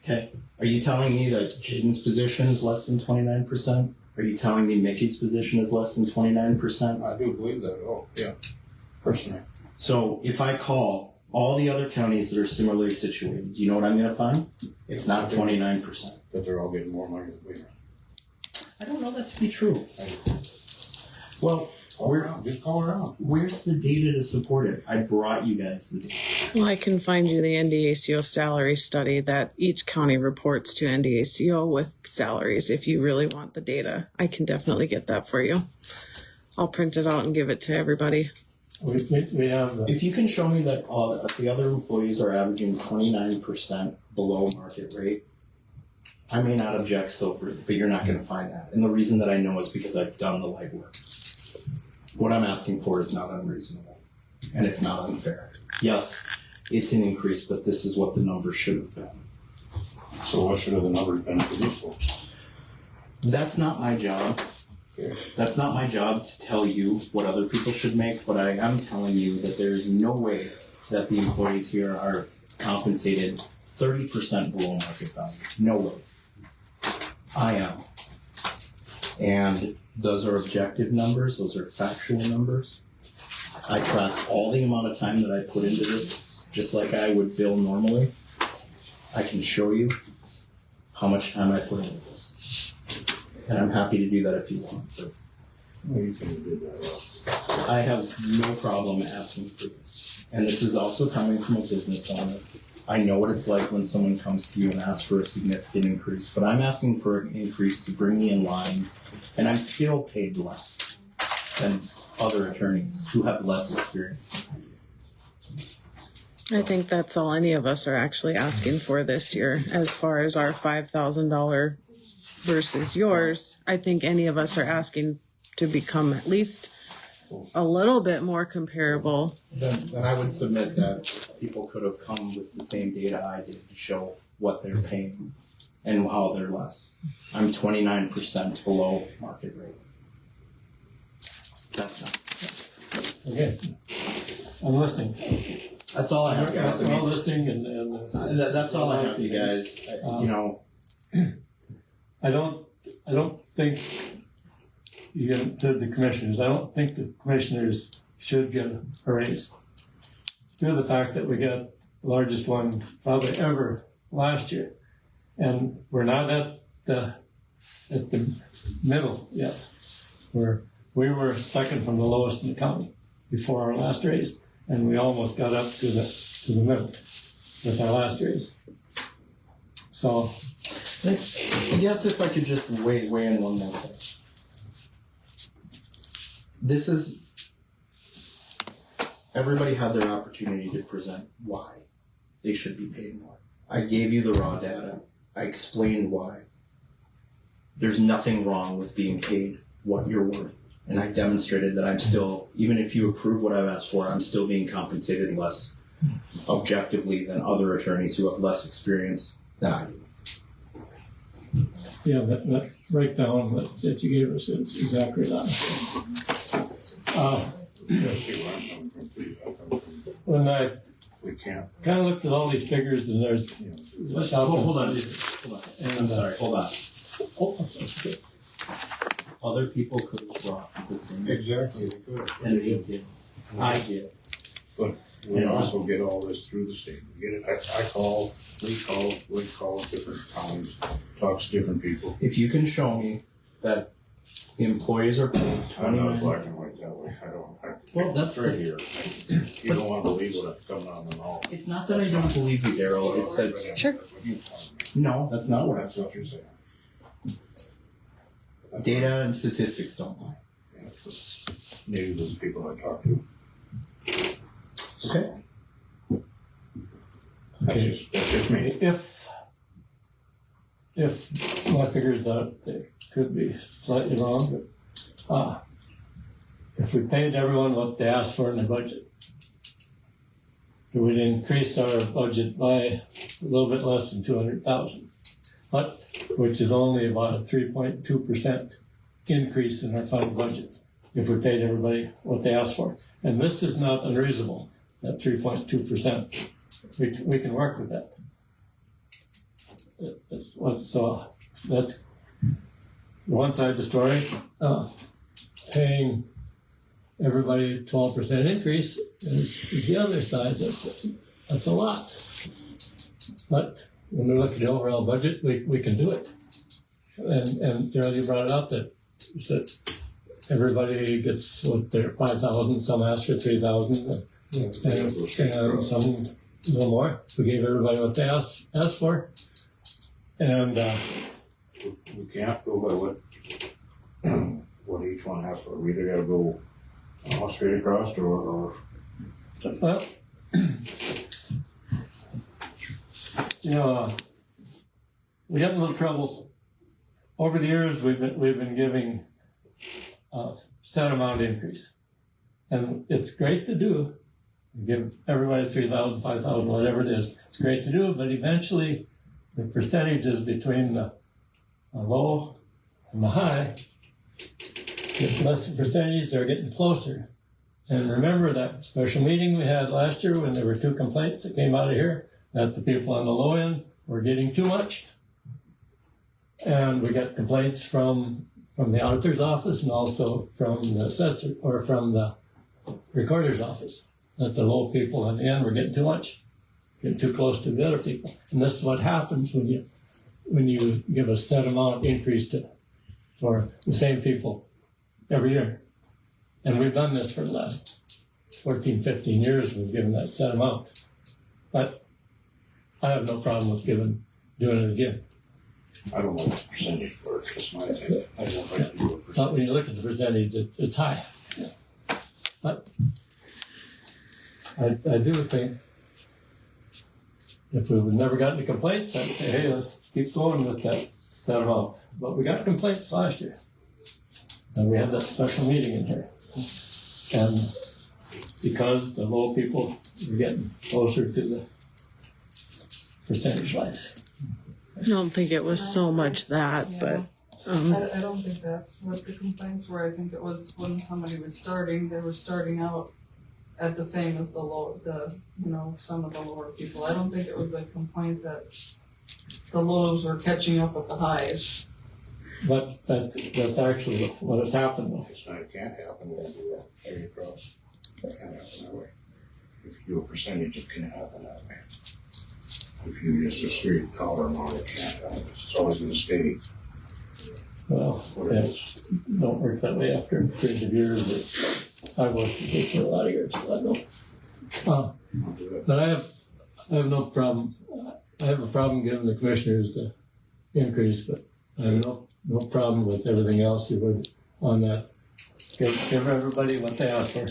E: Okay. Are you telling me that Jaden's position is less than 29%? Are you telling me Mickey's position is less than 29%?
D: I do believe that, yeah, personally.
E: So if I call all the other counties that are similarly situated, you know what I'm going to find? It's not 29%.
D: That they're all getting more money than we are.
E: I don't know that to be true. Well,
D: Just call around.
E: where's the data to support it? I brought you guys the data.
C: Well, I can find you the NDACO salary study that each county reports to NDACO with salaries. If you really want the data, I can definitely get that for you. I'll print it out and give it to everybody.
B: We have,
E: If you can show me that the other employees are averaging 29% below market rate, I may not object so, but you're not going to find that. And the reason that I know is because I've done the legwork. What I'm asking for is not unreasonable, and it's not unfair. Yes, it's an increase, but this is what the numbers should have been.
D: So what should have the numbers been for these folks?
E: That's not my job. That's not my job to tell you what other people should make, but I am telling you that there's no way that the employees here are compensated 30% below market value. No way. I am. And those are objective numbers. Those are factual numbers. I track all the amount of time that I put into this, just like I would bill normally. I can show you how much time I put into this. And I'm happy to do that if you want. But
D: Well, you can do that.
E: I have no problem asking for this. And this is also coming from a business owner I know what it's like when someone comes to you and asks for a significant increase, but I'm asking for an increase to bring me in line, and I'm still paid less than other attorneys who have less experience.
C: I think that's all any of us are actually asking for this year, as far as our $5,000 versus yours. I think any of us are asking to become at least a little bit more comparable.
E: Then I would submit that people could have come with the same data I did to show what they're paying and how they're less. I'm 29% below market rate. That's not.
B: Okay. I'm listening.
E: That's all I have, guys. I
B: I'm
E: mean,
B: listening and
E: that's all I have, you guys. You know,
B: I don't think you get to the commissioners. I don't think the commissioners should get a raise. Due to the fact that we got the largest one probably ever last year. And we're not at the middle yet. We were second from the lowest in the county before our last raise. And we almost got up to the middle with our last raise. So
E: yes, if I could just weigh in one more thing. This is, everybody had their opportunity to present why they should be paid more. I gave you the raw data. I explained why. There's nothing wrong with being paid what you're worth. And I demonstrated that I'm still, even if you approve what I've asked for, I'm still being compensated less objectively than other attorneys who have less experience than I do.
B: yeah, that breakdown that you gave us is exactly that. When I
D: We can't.
B: kind of looked at all these figures and there's
E: Hold on. I'm sorry, hold on.
B: Oh, okay.
E: Other people could have brought the same,
D: Exactly, we could.
E: and they did. I did.
D: But we also get all this through the state. We get it, I call, Lee calls different towns, talks to different people.
E: If you can show me that the employees are paid
D: I'm not
E: 29.
D: black and white that way, I don't.
E: Well, that's
D: right here. You don't wanna believe what I'm coming on and all.
E: It's not that I don't believe you, Daryl. It's that,
C: Sure.
E: no, that's not what
D: That's what you're saying.
E: data and statistics don't lie.
D: Maybe those people I talk to.
E: Okay.
D: That's just me.
B: If my figures out, they could be slightly wrong, but if we paid everyone what they asked for in the budget, it would increase our budget by a little bit less than 200,000, but which is only about a 3.2% increase in our final budget if we paid everybody what they asked for. And this is not unreasonable, that 3.2%. We can work with that. That's one side of the story. Paying everybody 12% increase is the other side. That's a lot. But when we look at the overall budget, we can do it. And Daryl, you brought it up that everybody gets what their 5,000, some ask for 3,000, and some a little more. We gave everybody what they asked for. And
D: We can't go by what each one has for. We either gotta go straight across or
B: well, we have a little trouble. Over the years, we've been giving a set amount increase, and it's great to do. We give everybody 3,000, 5,000, whatever it is. It's great to do, but eventually, the percentages between the low and the high get less percentages. They're getting closer. And remember that special meeting we had last year when there were 2 complaints that came out of here that the people on the low end were getting too much. And we got complaints from the auditor's office and also from the assessor or from the recorder's office that the low people on the end were getting too much, getting too close to the other people. And this is what happens when you give a set amount increase for the same people every year. And we've done this for the last 14, 15 years. We've given that set amount. But I have no problem with doing it again.
D: I don't know what the percentage works, that's my thing. I don't like to do a
B: But
D: percentage.
B: when you look at the percentage, it's high. But I do think if we would never gotten the complaints, I'd say, hey, let's keep going with that set amount. But we got complaints last year. And we had that special meeting in here. And because the low people were getting closer to the percentage wise.
C: I don't think it was so much that, but
F: I don't think that's what the complaints were. I think it was when somebody was starting, they were starting out at the same as some of the lower people. I don't think it was a complaint that the lows were catching up with the highs.
B: But that's actually what has happened though.
D: It's not, it can't happen when you do that straight across. It can't happen that way. If you do a percentage, it can happen that way. If you use a straight dollar amount, it can't happen. It's always gonna stay
B: Well,
D: what it
B: yeah,
D: is.
B: don't work that way after 30 years. But I've worked with it for a lot of years, so I know.
D: I'll do it.
B: But I have no problem. I have a problem giving the commissioners the increase, but I have no problem with everything else you would on that. Give everybody what they ask for.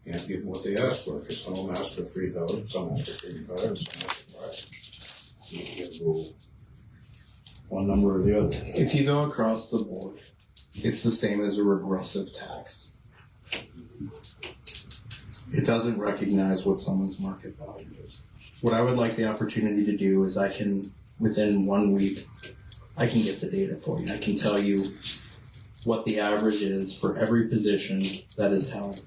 D: Can't give them what they ask for. If some of them ask for 3,000, some ask for 35, and some ask for 5. You can't go one number or the other.
E: If you go across the board, it's the same as a regressive tax. It doesn't recognize what someone's market value is. What I would like the opportunity to do is within 1 week, I can get the data for you. I can tell you what the average is for every position that is held.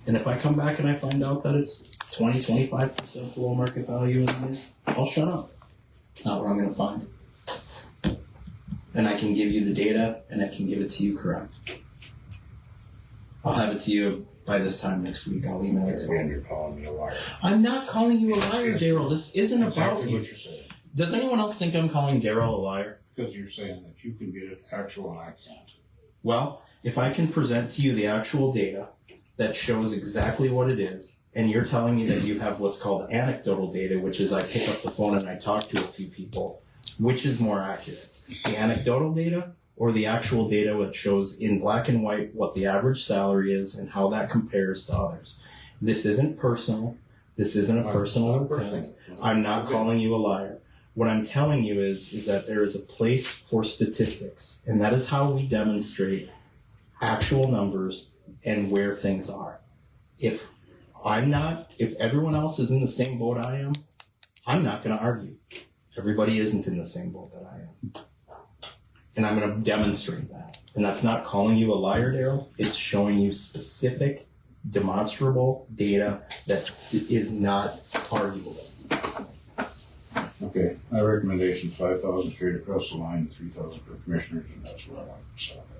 E: And if I come back and I find out that it's 20-25% below market value in these, I'll shut up. It's not what I'm going to find. And I can give you the data, and I can give it to you correct. I'll have it to you by this time next week. I'll email it to
D: Again,
E: you.
D: you're calling me a liar.
E: I'm not calling you a liar, Daryl. This isn't about
D: Exactly
E: you.
D: what you're saying.
E: Does anyone else think I'm calling Daryl a liar?
D: Because you're saying that you can get it actual and I can't.
E: Well, if I can present to you the actual data that shows exactly what it is, and you're telling me that you have what's called anecdotal data, which is I pick up the phone and I talk to a few people, which is more accurate? The anecdotal data or the actual data which shows in black and white what the average salary is and how that compares to others? This isn't personal. This isn't a personal intent. I'm not calling you a liar. What I'm telling you is that there is a place for statistics, and that is how we demonstrate actual numbers and where things are. If everyone else is in the same boat I am, I'm not going to argue. Everybody isn't in the same boat that I am. And I'm going to demonstrate that. And that's not calling you a liar, Daryl. It's showing you specific, demonstrable data that is not arguable.
D: Okay, my recommendation, 5,000 straight across the line, 3,000 for commissioners, and that's where I want to stop at.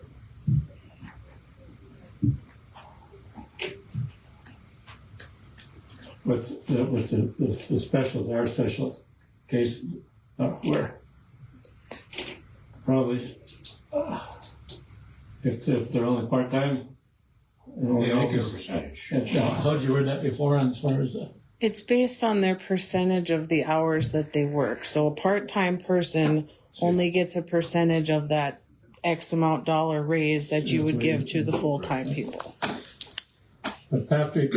B: With the special, our special cases, where probably if they're only part-time, and only
D: They all get a
B: makers.
D: percentage.
B: How'd you word that before as far as
C: it's based on their percentage of the hours that they work. So a part-time person only gets a percentage of that X amount dollar raise that you would give to the full-time people.
B: but Patrick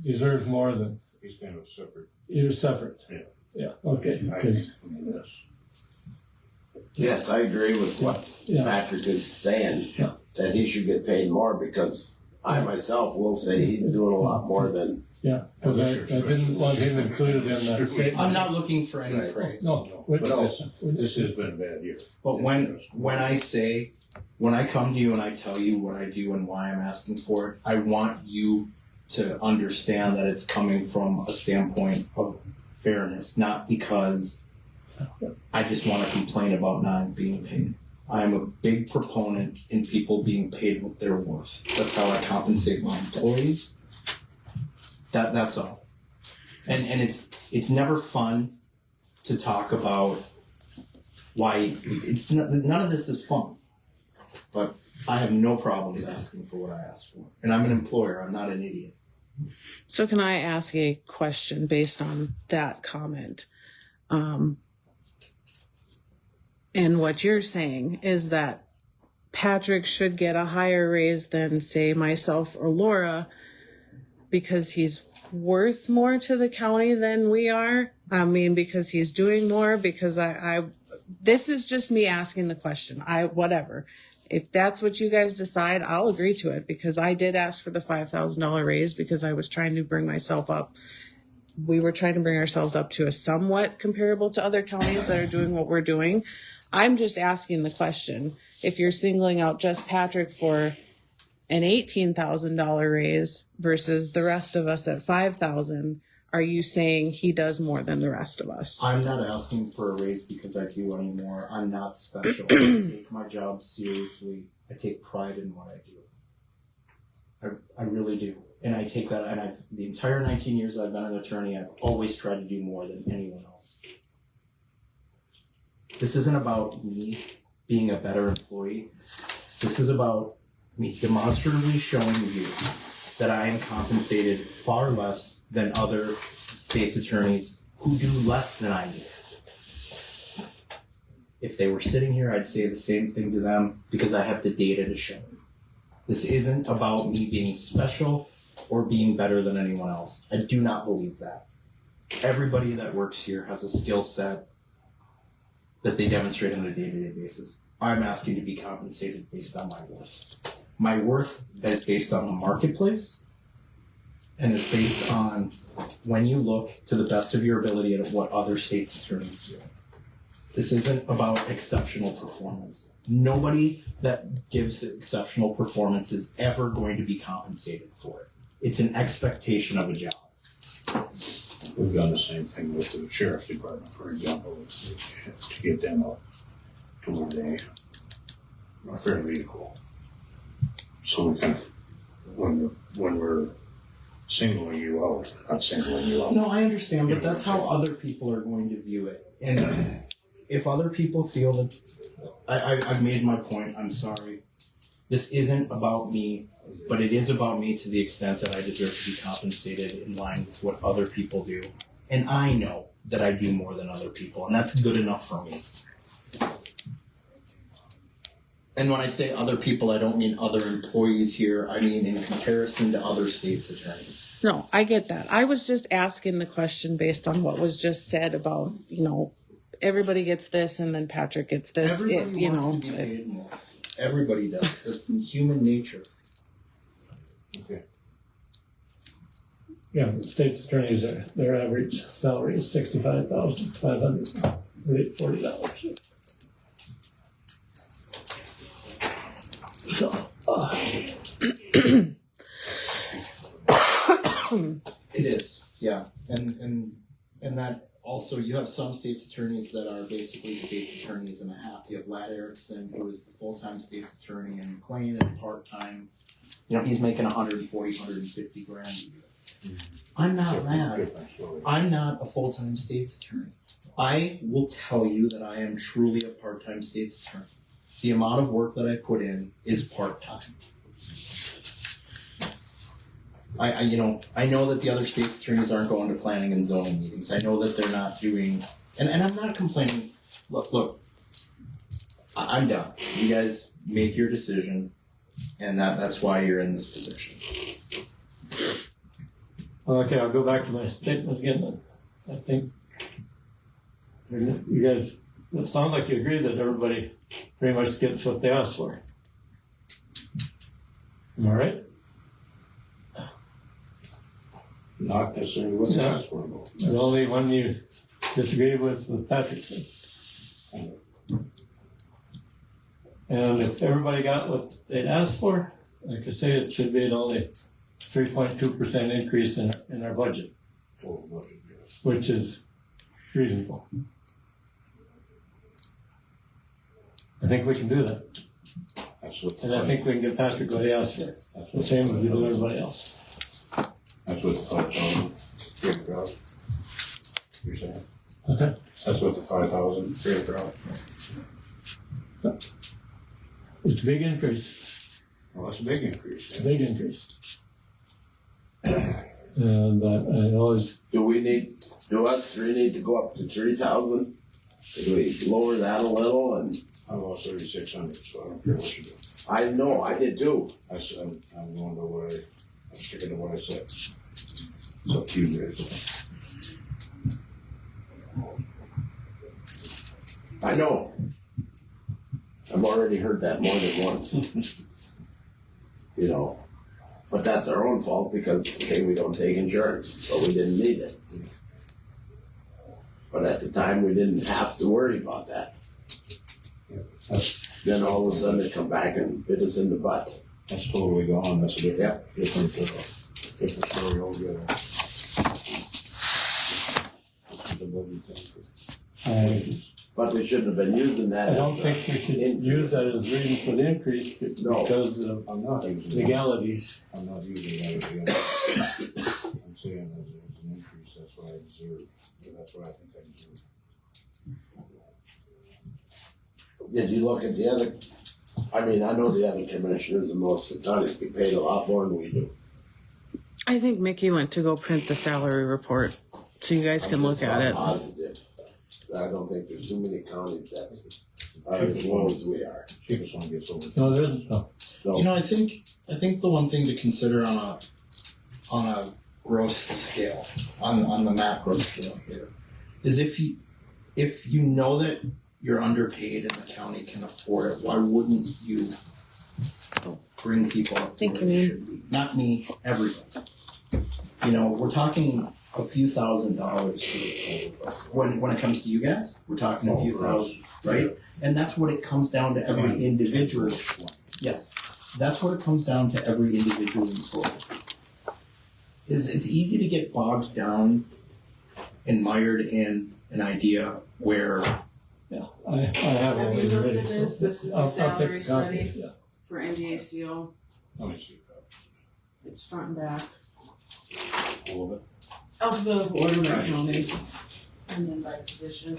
B: deserves more than
D: He's kind of separate.
B: you're separate.
D: Yeah.
B: Yeah, okay.
D: I
B: 'Cause-
D: think, I mean, that's,
A: Yes, I agree with what
B: Yeah.
A: Patrick is saying,
B: Yeah.
A: that he should get paid more because I myself will say he's doing a lot more than,
B: Yeah, because I didn't want him included in that statement.
E: I'm not looking for any
A: Right.
E: praise.
B: No, which,
A: But
D: this has been a bad year.
E: But when I come to you and I tell you what I do and why I'm asking for it, I want you to understand that it's coming from a standpoint of fairness, not because I just want to complain about not being paid. I'm a big proponent in people being paid what they're worth. That's how I compensate my employees. That's all. And it's never fun to talk about why none of this is fun. But I have no problems asking for what I ask for. And I'm an employer, I'm not an idiot.
C: So can I ask a question based on that comment? And what you're saying is that Patrick should get a higher raise than, say, myself or Laura because he's worth more to the county than we are? I mean, because he's doing more, because this is just me asking the question. Whatever. If that's what you guys decide, I'll agree to it, because I did ask for the $5,000 raise because I was trying to bring myself up. We were trying to bring ourselves up to a somewhat comparable to other counties that are doing what we're doing. I'm just asking the question. If you're singling out just Patrick for an $18,000 raise versus the rest of us at $5,000, are you saying he does more than the rest of us?
E: I'm not asking for a raise because I do anymore. I'm not special. I take my job seriously. I take pride in what I do. I really do. And I take that, and the entire 19 years I've been an attorney, I've always tried to do more than anyone else. This isn't about me being a better employee. This is about me demonstratively showing you that I am compensated far less than other state's attorneys who do less than I do. If they were sitting here, I'd say the same thing to them because I have the data to show them. This isn't about me being special or being better than anyone else. I do not believe that. Everybody that works here has a skill set that they demonstrate on a day-to-day basis. I'm asking to be compensated based on my worth. My worth is based on the marketplace and is based on when you look to the best of your ability at what other states' attorneys do. This isn't about exceptional performance. Nobody that gives exceptional performance is ever going to be compensated for it. It's an expectation of a job.
D: We've done the same thing with the sheriff's department, for example, to get them up to where they are fairly equal. So we kind of, when we're singling you out, not singling you out.
E: No, I understand, but that's how other people are going to view it. And if other people feel that I've made my point, I'm sorry. This isn't about me, but it is about me to the extent that I deserve to be compensated in line with what other people do. And I know that I do more than other people, and that's good enough for me. And when I say other people, I don't mean other employees here. I mean in comparison to other states' attorneys.
C: No, I get that. I was just asking the question based on what was just said about, everybody gets this and then Patrick gets this.
E: Everybody wants to be paid more. Everybody does. That's human nature.
D: Okay.
B: Yeah, the state's attorneys, their average salary is $65,540. So,
E: It is, yeah, and that also you have some state's attorneys that are basically state's attorneys and a half. You have Ladd Erickson, who is the full-time state's attorney, and McLean, and part-time. He's making 140, 150 grand a year. I'm not Ladd. I'm not a full-time state's attorney. I will tell you that I am truly a part-time state's attorney. The amount of work that I put in is part-time. I know that the other state's attorneys aren't going to planning and zoning meetings. I know that they're not doing, and I'm not complaining. Look, I'm done. You guys make your decision, and that's why you're in this position.
B: okay, I'll go back to my statement again then. I think you guys, it sounds like you agree that everybody pretty much gets what they ask for. Am I right?
D: Not necessarily what they asked for.
B: The only one you disagree with Patrick said. And if everybody got what they'd asked for, like I say, it should be an only 3.2% increase in our budget,
D: Total budget, yes.
B: which is reasonable. I think we can do that.
D: That's what.
B: And I think we can get Patrick what he asked for. The same as we do everybody else.
D: That's what the 5,000 figure out. You're saying?
B: Okay.
D: That's what the 5,000 figure out.
B: It's a big increase.
D: Well, that's a big increase.
B: Big increase. And I always,
A: Do us three need to go up to 3,000? Do we lower that a little? And
D: I lost 3,600, so I don't care what you do.
A: I know, I did too.
D: I said, I'm going to what I'm sticking to what I said. It's up to you guys.
A: I know. I've already heard that more than once. You know, but that's our own fault because, okay, we don't take insurance, so we didn't need it. But at the time, we didn't have to worry about that. Then all of a sudden, they come back and bit us in the butt.
D: That's totally gone. That's a different story altogether. The budget thing.
A: But we shouldn't have been using that.
B: I don't think we should use that as reason for the increase
A: No.
B: because of
D: I'm not using that.
B: legalities.
D: I'm not using that again. I'm saying that there's an increase, that's what I deserve. That's what I think I deserve.
A: Did you look at the other, I mean, I know the other commissioners and most of the counties get paid a lot more than we do.
C: I think Mickey went to go print the salary report, so you guys can look at
A: I'm
C: it.
A: positive. I don't think there's too many counties that are as low as we are.
D: Cheapest one gets over.
B: No, there isn't. No.
E: You know, I think the one thing to consider on a gross scale, on the macro scale here, is if you know that you're underpaid and the county can afford it, why wouldn't you bring people up to
C: Thank
E: where
C: you,
E: they
C: man.
E: should be? Not me, everybody. You know, we're talking a few $1,000s here. When it comes to you guys, we're talking a few thousand, right? And that's what it comes down to every individual. Yes, that's what it comes down to every individual employee. It's easy to get bogged down and mired in an idea where
B: Yeah, I have
C: Have
B: all
C: you
B: these
C: looked
B: ready.
C: at
B: so
C: this? This is
B: I'll
C: the
B: take
C: salary
B: a copy,
C: study.
B: yeah.
C: For NDACO,
D: Let me see
C: it's front and back.
D: all of it.
C: Alphabetical order by county, and then by position.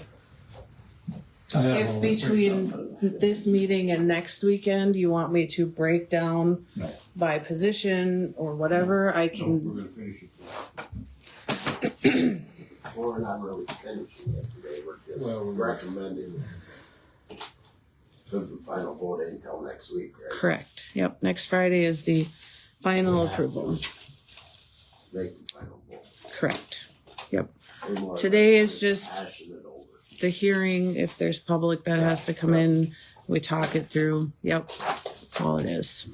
B: I have all
C: If
B: the
C: between
B: breakdown.
C: this meeting and next weekend, you want me to break down
D: No.
C: by position or whatever, I
D: No,
C: can.
D: we're gonna finish it.
A: We're not really finishing it today, we're just
D: Well, we're-
A: recommending. Because the final vote ain't until next week, right?
C: Correct. Yep. Next Friday is the final approval.
A: Make the final vote.
C: Correct.
A: They more or
C: Today
A: less
C: is just-
A: Passionate over.
C: The hearing, if there's public that has to come in, we talk it through. Yep. That's all it is.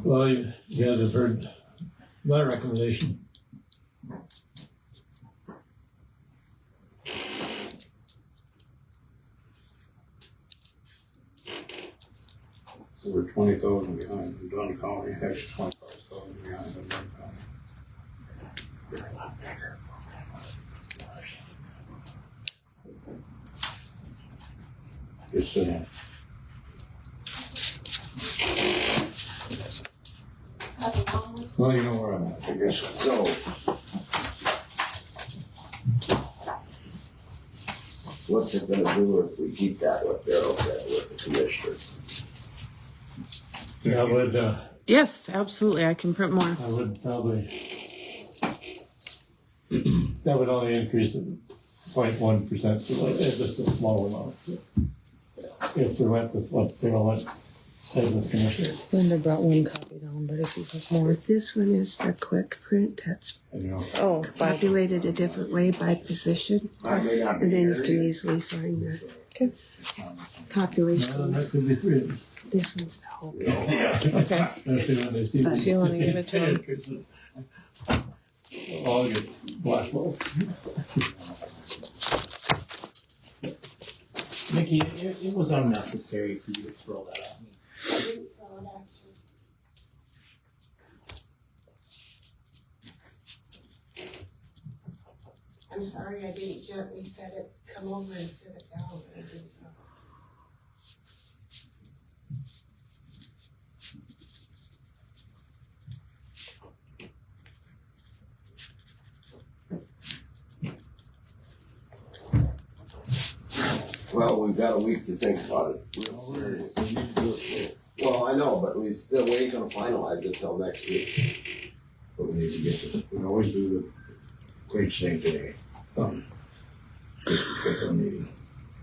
B: Well, you guys have heard my recommendation.
D: So we're 20,000 behind the Dunn County, actually 25,000 behind the Dunn County. Just saying. Well, you know where I'm at, I guess.
A: So. What's it gonna do if we keep that, what Daryl said with the commissioners?
B: I would,
C: Yes, absolutely. I can print more.
B: I would probably, that would only increase it 0.1%, so it's just a small amount. So, if we went with what Daryl went, said with commissioners.
C: Linda brought one copy down, but if you have more.
G: This one is the quick print that's
D: And you know,
C: Oh, by
G: populated a different way by position.
A: I may not be
G: And then you
A: here
G: can
A: yet.
G: easily find the
C: Okay.
G: population.
B: That could be three.
G: This one's the whole.
C: okay.
B: If
C: you wanna give it to him?
B: I'll get black balls.
E: Mickey, it was unnecessary for you to throw that at me.
G: I'm sorry I didn't gently set it, come over and sit it down. I didn't know.
A: Well, we've got a week to think about it, real serious. Well, I know, but we ain't gonna finalize it till next week.
D: But we need to get to, we can always do the wage thing today. Just pick our meeting,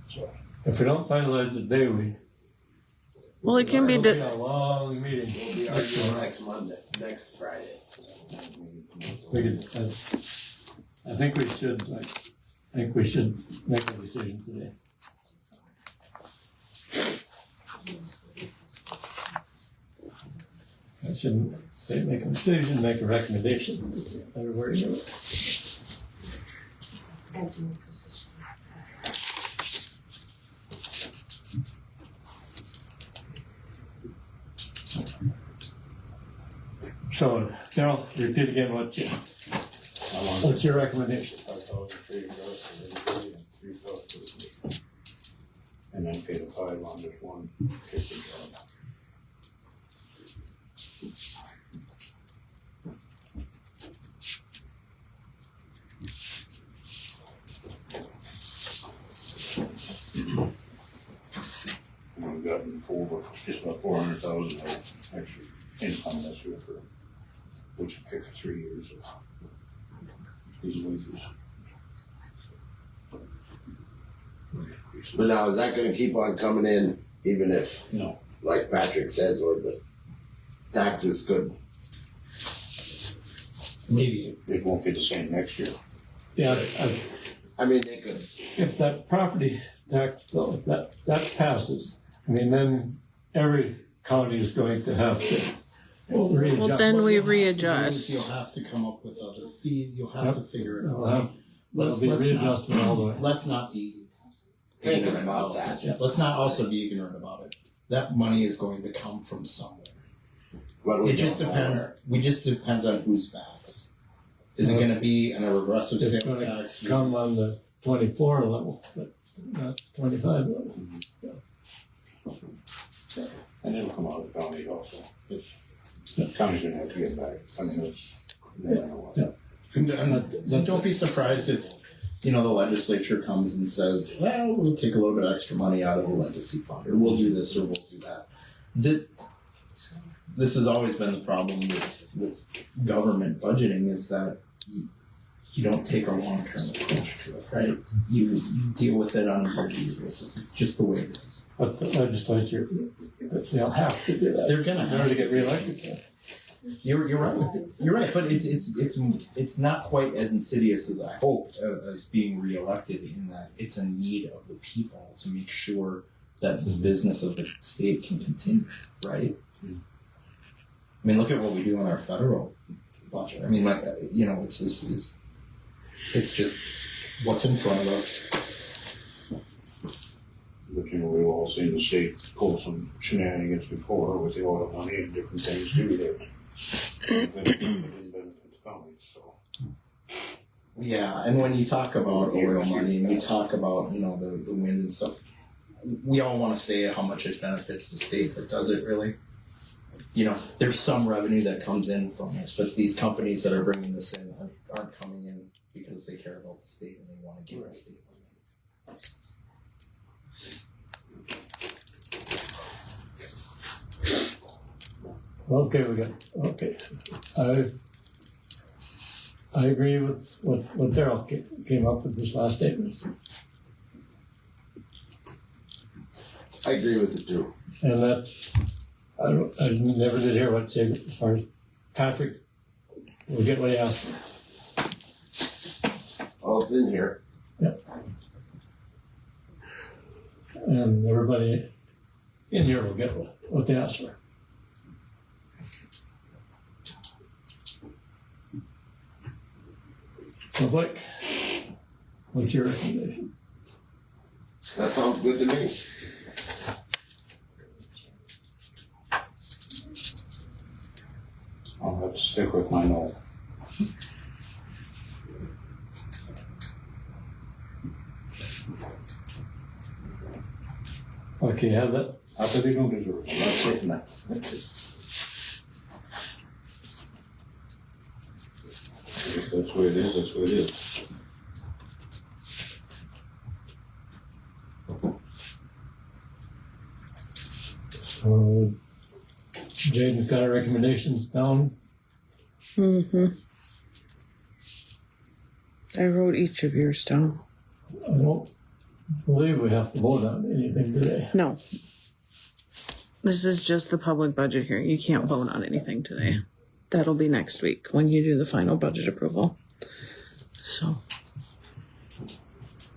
D: so.
B: If we don't finalize it today,
C: Well, it can be,
B: it'll be a long meeting.
A: We'll be arguing next Monday, next Friday.
B: We could, I think we should, make a decision today. I shouldn't say make a decision, make a recommendation. Better wording of it. So, Carol, repeat again what's your recommendation?
D: And then pay the 5 on this one kitchen job. And we've gotten just about 400,000 of extra income this year for, which you pay for 3 years of these leases.
A: But now, is that gonna keep on coming in, even if,
D: No,
A: like Patrick says, or the taxes could,
E: Maybe.
D: it won't be the same next year.
B: Yeah,
A: I mean, they could,
B: if that property tax bill, if that passes, I mean, then every county is going to have to readjust.
C: well, then we
H: You'll
C: readjust.
H: have to come up with other fees, you'll have to figure it
B: It'll
H: out.
B: have, there'll
H: Let's
B: be
H: not,
B: readjustment all the way.
H: let's not be
A: Thinking
H: ignorant
A: about that.
H: it. Let's not also be ignorant about it. That money is going to come from somewhere.
A: but we
H: It just
A: don't know
H: depends,
A: where.
H: we just depends on whose backs. Is it gonna be in a regressive
B: It's
H: sales
B: gonna
H: tax?
B: come on the 24 level, but not 25 level.
D: And it'll come out of the county also. It's, the county's gonna have to get back. I mean, it's, no matter what.
H: And don't be surprised if, the legislature comes and says, well, we'll take a little bit extra money out of the legacy fund, or we'll do this, or we'll do that. This has always been the problem with government budgeting, is that you don't take a long-term approach to it, right? You deal with it on a year basis. It's just the way it is.
B: But the legislature, they'll have to do that.
H: They're gonna
B: In order to get reelected.
H: You're right. You're right, but it's not quite as insidious as I hope as being reelected, in that it's a need of the people to make sure that the business of the state can continue, right? I mean, look at what we do in our federal budget. I mean, it's just what's in front of us.
D: But we've all seen the state pull some shenanigans before with the oil money and different things too that didn't benefit the counties, so.
H: Yeah, and when you talk about oil money and you talk about, the wind and stuff, we all want to say how much it benefits the state, but does it really? There's some revenue that comes in from this, but these companies that are bringing this in aren't coming in because they care about the state and they want to give the state money.
B: Okay. I agree with what Daryl came up with this last statement.
A: I agree with it too.
B: And that, I never did hear what say as far as Patrick will get what he asked for.
A: All it's in here.
B: And everybody in here will get what they asked for. So Blake, what's your recommendation?
A: That sounds good to me.
D: I'll have to stick with my no.
B: Okay, have that.
D: I said they don't deserve it.
A: I'm not saying that. That's just-
D: If that's the way it is, that's the way it is.
B: So Jaden's got our recommendations down.
C: Mm-hmm. I wrote each of yours down.
B: I don't believe we have to vote on anything today.
C: No. This is just the public budget hearing. You can't vote on anything today. That'll be next week when you do the final budget approval. So,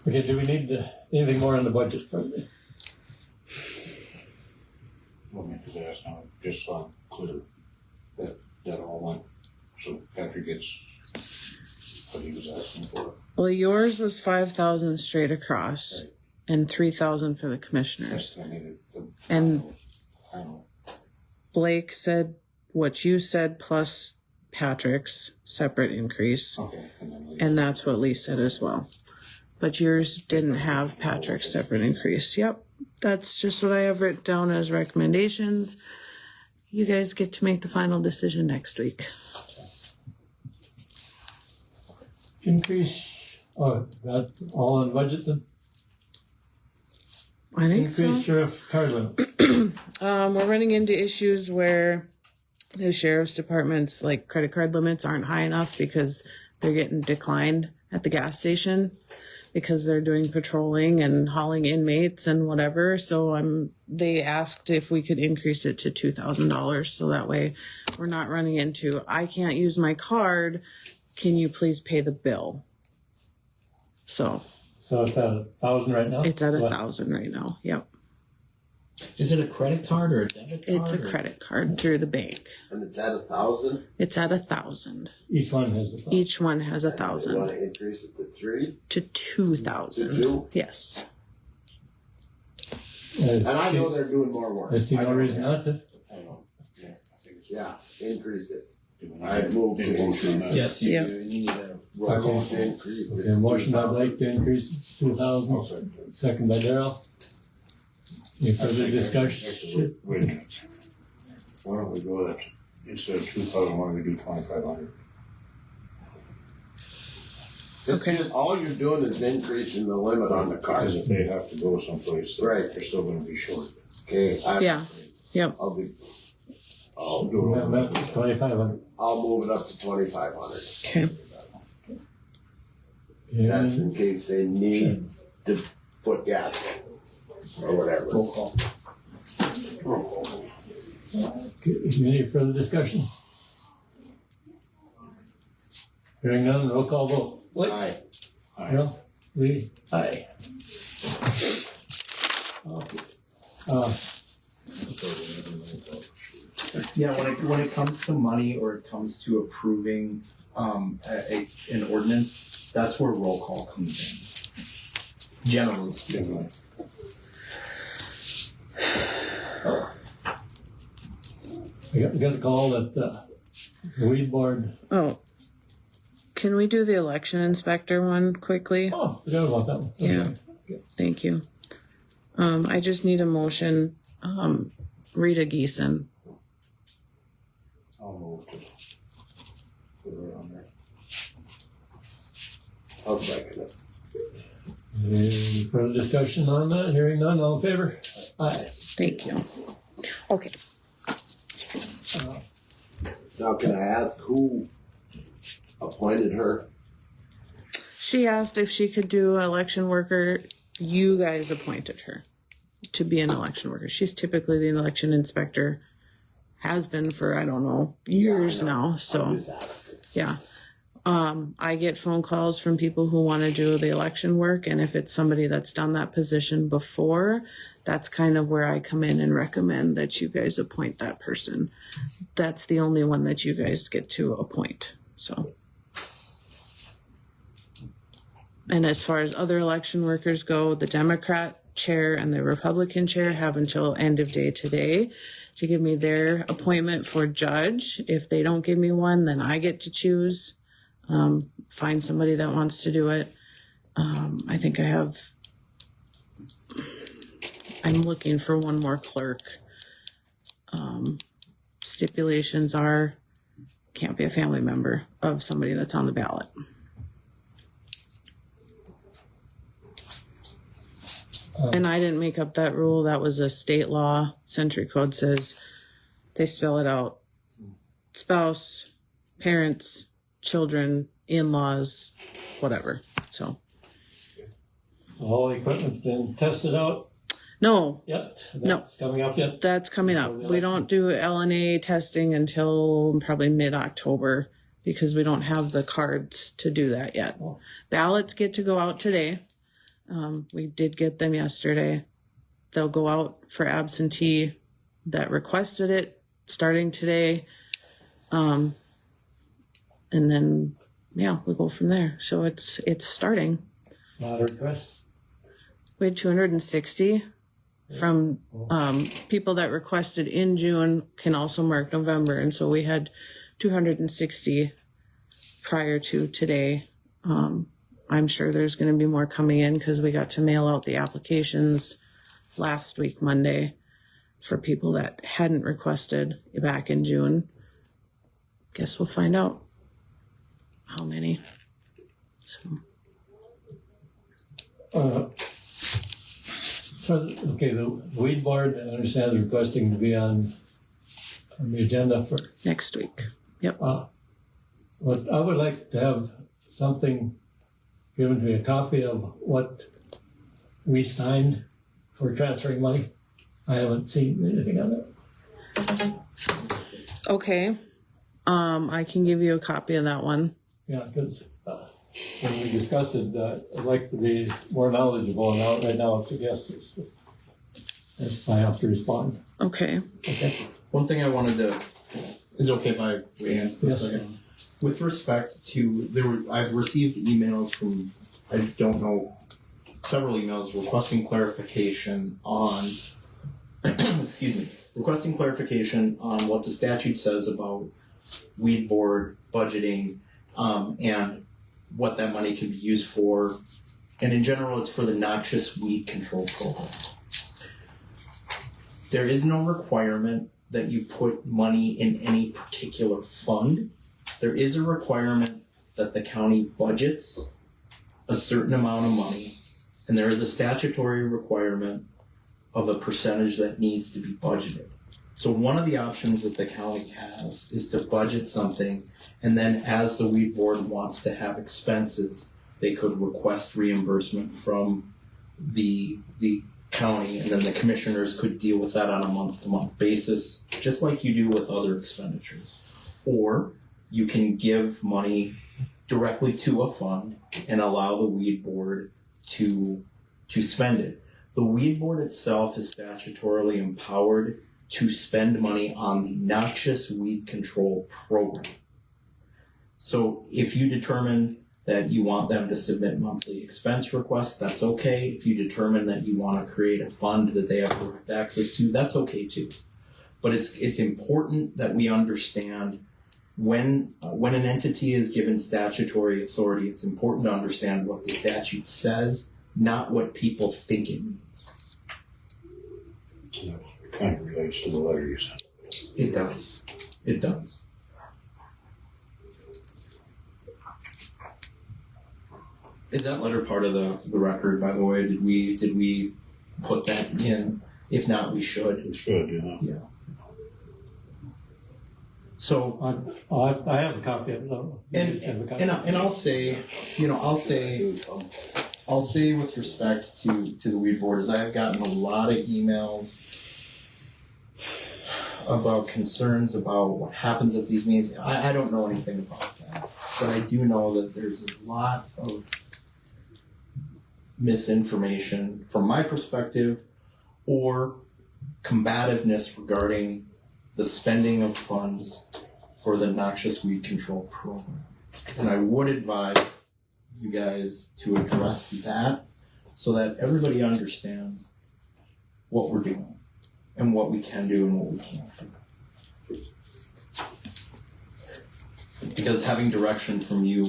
B: Okay, do we need anything more on the budget from me?
D: Let me just ask now, just so I'm clear, that all went, so Patrick gets what he was asking for.
C: well, yours was 5,000 straight across and 3,000 for the commissioners.
D: I needed the
C: And
D: final.
C: Blake said what you said plus Patrick's separate increase.
D: Okay, and then Lisa.
C: And that's what Lee said as well. But yours didn't have Patrick's separate increase. Yep. That's just what I have written down as recommendations. You guys get to make the final decision next week.
B: Increase, oh, that's all on budget then?
C: I think so.
B: Increase sheriff's card limit.
C: We're running into issues where the sheriff's department's like credit card limits aren't high enough because they're getting declined at the gas station because they're doing patrolling and hauling inmates and whatever. So they asked if we could increase it to $2,000 so that way we're not running into, I can't use my card. Can you please pay the bill? So
B: So it's at 1,000 right now?
C: it's at
B: What?
C: 1,000 right now. Yep.
H: Is it a credit card or a debit card?
C: It's a
H: or-
C: credit card through the bank.
A: And it's at 1,000.
C: It's at 1,000.
B: Each one has a 1,000.
C: Each one has
A: You want
C: 1,000
A: to increase it to 3?
C: to 2,000.
A: To 2?
C: Yes.
A: And I know they're doing more work.
B: I see
A: I
B: no
A: know
B: reason
A: they are.
B: not to.
D: I know, yeah, I think it's.
A: Yeah, increase it.
D: Do we
A: I
D: need
A: moved
D: a
A: to
D: motion on
A: increase
D: that?
H: Yes, you
C: Yeah.
H: do. You need a
A: I
H: roll call.
A: moved to increase it.
B: Okay,
A: to
B: motion by
A: 2,000.
B: Blake to increase to
D: I'll
B: 2,000,
D: second it.
B: second by Darrell. Any further discussion?
D: Wait a minute. Why don't we go that, instead of 2,000, why don't we do 2,500?
A: It's just, all you're doing is increasing the limit on the
D: Because
A: card.
D: if they have to go someplace,
A: Right.
D: they're still gonna be short.
A: Okay,
C: Yeah. Yep.
A: I'll be,
D: I'll do it.
B: 2,500.
A: I'll move it up to 2,500.
C: Okay.
A: That's in case they need to put gas in or whatever.
H: Roll call.
B: Any further discussion? Hearing none, roll call vote. Blake?
A: Aye.
B: Darrell? Lee? Aye. Okay.
E: Yeah, when it comes to money or it comes to approving an ordinance, that's where roll call comes in. Generally speaking.
B: We got a call that the weed board,
C: Oh. Can we do the election inspector one quickly?
B: oh, forgot about that one.
C: Yeah. Thank you. I just need a motion. Rita Geeson.
D: I'll move to put her on there.
A: I'll second it.
B: Any further discussion on that? Hearing none, all in favor? Aye.
C: Thank you. Okay.
A: Now, can I ask who appointed her?
C: She asked if she could do election worker. You guys appointed her to be an election worker. She's typically the election inspector. Has been for, I don't know, years
A: Yeah, I know.
C: now.
A: I'm
C: So,
A: just asking.
C: yeah. I get phone calls from people who want to do the election work. And if it's somebody that's done that position before, that's kind of where I come in and recommend that you guys appoint that person. That's the only one that you guys get to appoint. So. And as far as other election workers go, the Democrat chair and the Republican chair have until end of day today to give me their appointment for judge. If they don't give me one, then I get to choose, find somebody that wants to do it. I think I'm looking for one more clerk. Stipulations are, can't be a family member of somebody that's on the ballot. And I didn't make up that rule. That was a state law. Century Code says they spell it out. Spouse, parents, children, in-laws, whatever. So,
B: All the equipment's been tested out
C: no,
B: yet?
C: No.
B: That's coming up yet?
C: that's coming up. We don't do LNA testing until probably mid-October because we don't have the cards to do that yet. Ballots get to go out today. We did get them yesterday. They'll go out for absentee that requested it starting today. And then, yeah, we'll go from there. So it's starting.
B: A lot of requests.
C: We had 260 from people that requested in June can also mark November. And so we had 260 prior to today. I'm sure there's going to be more coming in because we got to mail out the applications last week, Monday, for people that hadn't requested back in June. Guess we'll find out how many. So.
B: Okay, the weed board, I understand, is requesting to be on the agenda for.
C: Next week. Yep.
B: But I would like to have something given to me, a copy of what we signed for transferring money. I haven't seen anything on it.
C: Okay. I can give you a copy of that one.
B: Yeah, because when we discussed it, I'd like to be more knowledgeable, and right now it's a guess. If I have to respond.
C: Okay.
B: Okay.
H: One thing I wanted to, is it okay if I weigh in for
B: Yes.
H: a second? With respect to, I've received emails from, I don't know, several emails requesting clarification on, excuse me, requesting clarification on what the statute says about weed board budgeting, and what that money can be used for. And in general, it's for the noxious weed control program. There is no requirement that you put money in any particular fund. There is a requirement that the county budgets a certain amount of money, and there is a statutory requirement of a percentage that needs to be budgeted. So one of the options that the county has is to budget something, and then as the weed board wants to have expenses, they could request reimbursement from the county, and then the commissioners could deal with that on a month-to-month basis, just like you do with other expenditures. Or you can give money directly to a fund and allow the weed board to spend it. The weed board itself is statutorily empowered to spend money on the noxious weed control program. So if you determine that you want them to submit monthly expense requests, that's okay. If you determine that you want to create a fund that they have direct access to, that's okay too. But it's important that we understand when an entity is given statutory authority, it's important to understand what the statute says, not what people think it means.
D: It kind of relates to the letter you sent.
H: It does. It does. Is that letter part of the record, by the way? Did we put that in? If not, we should.
D: It should, yeah.
H: Yeah. So,
B: I have a copy of it.
H: and I'll say, I'll say with respect to the weed board is I have gotten a lot of emails about concerns about what happens at these meetings. I don't know anything about that, but I do know that there's a lot of misinformation from my perspective or combativeness regarding the spending of funds for the noxious weed control program. And I would advise you guys to address that so that everybody understands what we're doing and what we can do and what we can't do. Because having direction from you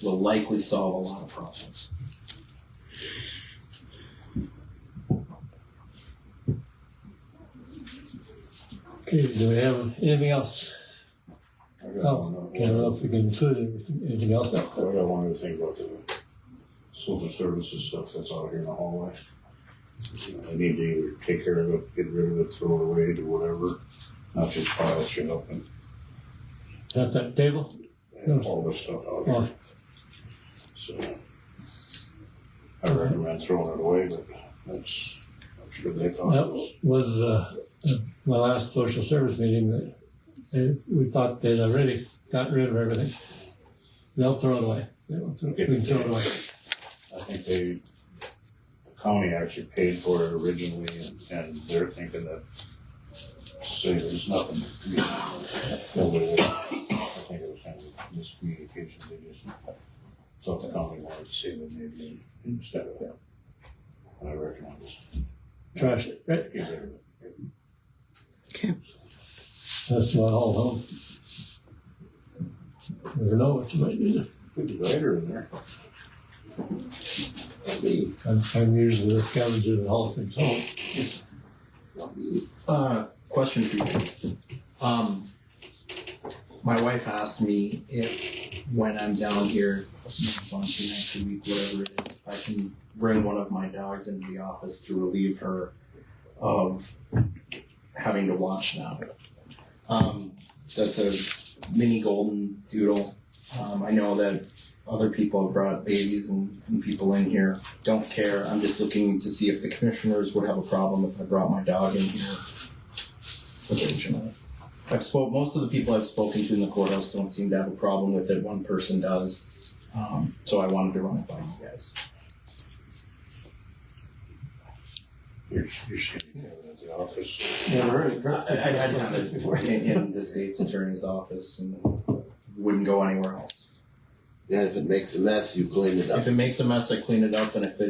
H: will likely solve a lot of problems.
B: Okay, do we have anything else?
D: I got
B: Oh,
D: one.
B: okay, I don't know if we can include anything else.
D: I got one other thing about the social services stuff that's out here in the hallway. They need to either take care of it, get rid of it, throw it away, do whatever, not just pile shit up and
B: That table?
D: all this stuff out
B: Oh.
D: there. So I recommend throwing it away, but that's, I'm sure they thought it was.
B: That was my last social service meeting that we thought they'd already got rid of everything. They'll throw it away. We can throw it away.
D: I think the county actually paid for it originally, and they're thinking that, say, there's nothing. Nobody would. I think it was kind of miscommunication. They just thought the county wanted to save it maybe instead of that. And I reckon I'll just
B: Trash it, right?
D: get rid of it.
C: Okay.
B: That's my whole home. Never know what you might need.
D: Put the grader in there.
B: I'm usually the scavenger that hauls things home.
H: Question for you. My wife asked me if when I'm down here, once next week, whatever it is, I can bring one of my dogs into the office to relieve her of having to watch now. That's a mini golden doodle. I know that other people have brought babies and people in here. Don't care. I'm just looking to see if the commissioners would have a problem if I brought my dog in here occasionally. Most of the people I've spoken to in the courthouse don't seem to have a problem with it. One person does. So I wanted to run it by you guys.
D: You're sitting there at the office.
B: Never heard it.
H: I'd done it before in the state's attorney's office and wouldn't go anywhere else.
A: And if it makes a mess, you clean it up.
H: If it makes a mess, I clean it up, and if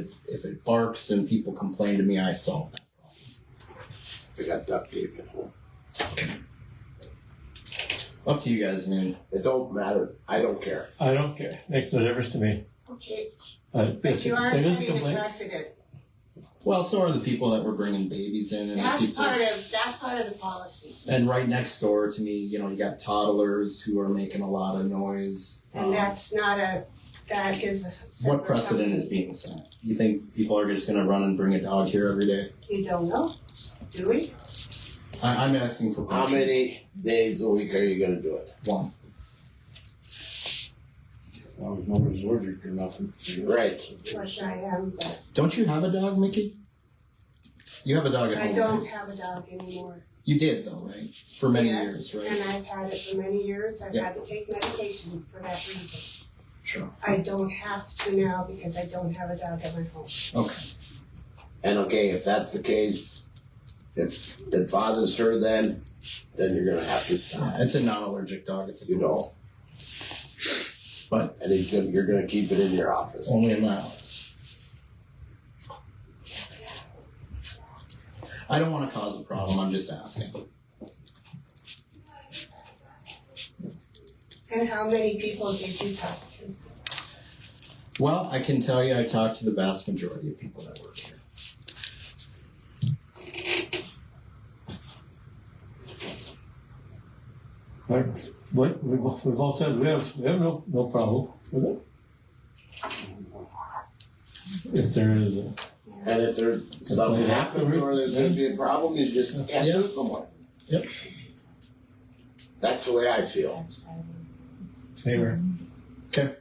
H: it barks and people complain to me, I solve that problem.
A: I got duct tape at home.
H: Up to you guys, man.
A: It don't matter. I don't care.
B: I don't care. Makes no difference to me.
G: Okay,
B: But
G: but you are
B: it is a
G: setting a
B: complaint.
G: precedent.
H: Well, so are the people that were bringing babies in, and the
G: That's
H: people.
G: that's part of the policy.
H: And right next door to me, you got toddlers who are making a lot of noise.
G: And that is a separate
H: What precedent is
G: company.
H: being set? You think people are just going to run and bring a dog here every day?
G: You don't know, do we?
H: I'm asking for
A: How
H: permission.
A: many days a week are you gonna do it?
H: One.
D: As long as nobody's allergic or nothing.
A: Right.
G: Which I am, but
H: Don't you have a dog, Mickey? You have a dog at
G: I
H: home.
G: don't
H: right?
G: have a dog anymore.
H: You did though, right? For many
G: Yeah.
H: years, right?
G: And I've had it for many years. I've
H: Yeah.
G: had to take medication for that reason.
H: Sure.
G: I don't have to now because I don't have a dog at my home.
H: Okay.
A: And okay, if that's the case, if it bothers her then you're gonna have to stop.
H: It's a non-allergic dog. It's a
A: You know.
H: But
A: And you're gonna keep it in your office.
H: only in my office. I don't want to cause a problem. I'm just asking.
G: And how many people did you talk to?
H: Well, I can tell you, I talked to the vast majority of people that work here.
B: Like, what we've all said, we have no problem with it. If there is a,
A: And if there's something happens or there's gonna be a problem, you just can't do it no more.
H: Yep.
A: That's the way I feel.
B: favor.
H: Okay.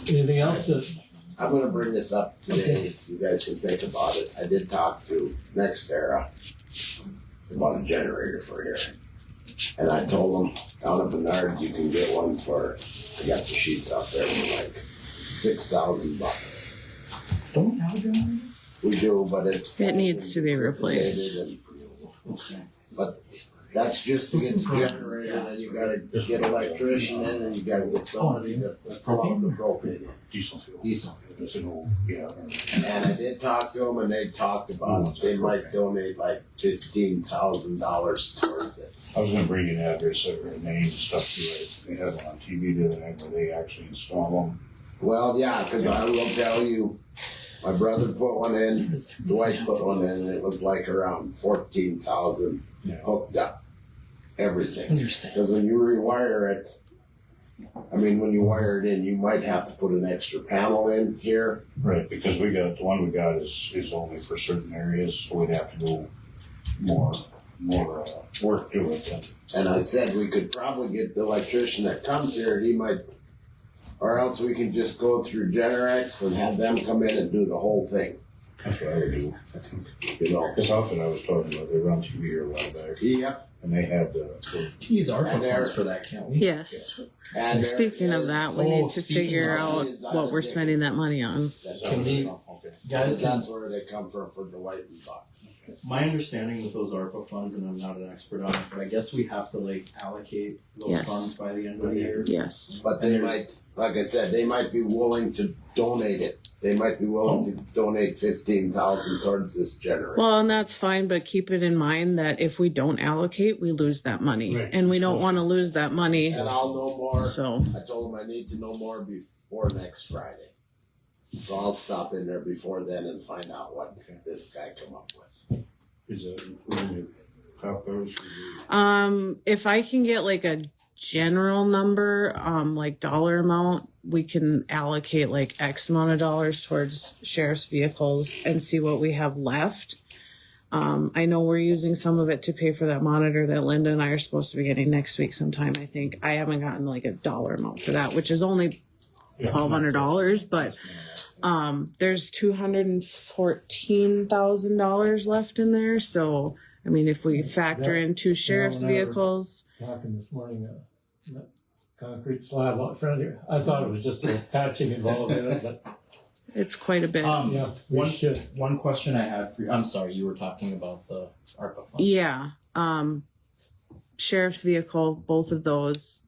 B: Anything else that,
A: I'm gonna bring this up today, you guys can think about it. I did talk to NextEra about a generator for here. And I told them, down at Bernard, you can get one for, I got the sheets out there for like $6,000.
H: Don't we have a generator?
A: We do, but it's.
C: It needs to be replaced.
A: But that's just to get the generator, then you gotta get an electrician in and you gotta get somebody to pull out the propane.
D: Diesel fuel.
H: Diesel.
D: It's an old, yeah.
A: And I did talk to them and they talked about, they might donate like $15,000 towards it.
D: I was gonna bring you an address or a name and stuff to it. They had one on TV the other night where they actually install them.
A: Well, yeah, cause I will tell you, my brother put one in, Dwight put one in, and it was like around 14,000
D: Yeah.
A: hooked up. everything.
H: Understand.
A: Because when you rewire it, I mean, when you wire it in, you might have to put an extra panel in here.
D: Right, because the one we got is only for certain areas, so we'd have to do more work to it.
A: And I said we could probably get the electrician that comes here, he might, or else we can just go through Generac and have them come in and do the whole thing,
D: That's what I would do, I think.
A: you know?
D: This outfit I was talking about, they were on TV here a while back,
A: Yep.
D: and they had,
H: We can use ARPA
A: And there-
H: funds for that, can't we?
C: Yes.
A: And there
C: Speaking of
A: is-
C: that, we need to
H: speaking
C: figure
H: of-
C: out what we're spending that money on.
A: That's
H: Can
A: where
H: we-
A: they come-
D: okay.
H: Guys, can,
A: That's where they come from for the white and buck.
E: My understanding with those ARPA funds, and I'm not an expert on it, but I guess we have to like allocate those
C: Yes.
E: funds by the end of the year.
C: Yes.
A: But they
E: And there's-
A: might, like I said, they might be willing to donate it. They might be willing to donate 15,000 towards this generator.
C: Well, and that's fine, but keep it in mind that if we don't allocate, we lose that money.
D: Right.
C: And we don't want to lose that money.
A: And I'll know more.
C: So,
A: I told them I need to know more before next Friday. So I'll stop in there before then and find out what this guy come up with.
D: Is that including your cop cars? Or
C: if I can get like a general number, like dollar amount, we can allocate like X amount of dollars towards sheriff's vehicles and see what we have left. I know we're using some of it to pay for that monitor that Linda and I are supposed to be getting next week sometime, I think. I haven't gotten like a dollar amount for that, which is only
D: Yeah.
C: $1,200, but there's $214,000 left in there. So, I mean, if we factor in 2 sheriff's
B: whenever-
C: vehicles,
B: Talking this morning, that concrete slab out front here. I thought it was just a patching involved in it, but
C: it's quite a bit.
B: yeah, we
E: One
B: should.
E: one question I had for you. I'm sorry, you were talking about the ARPA funds.
C: Yeah. Sheriff's vehicle, both of those,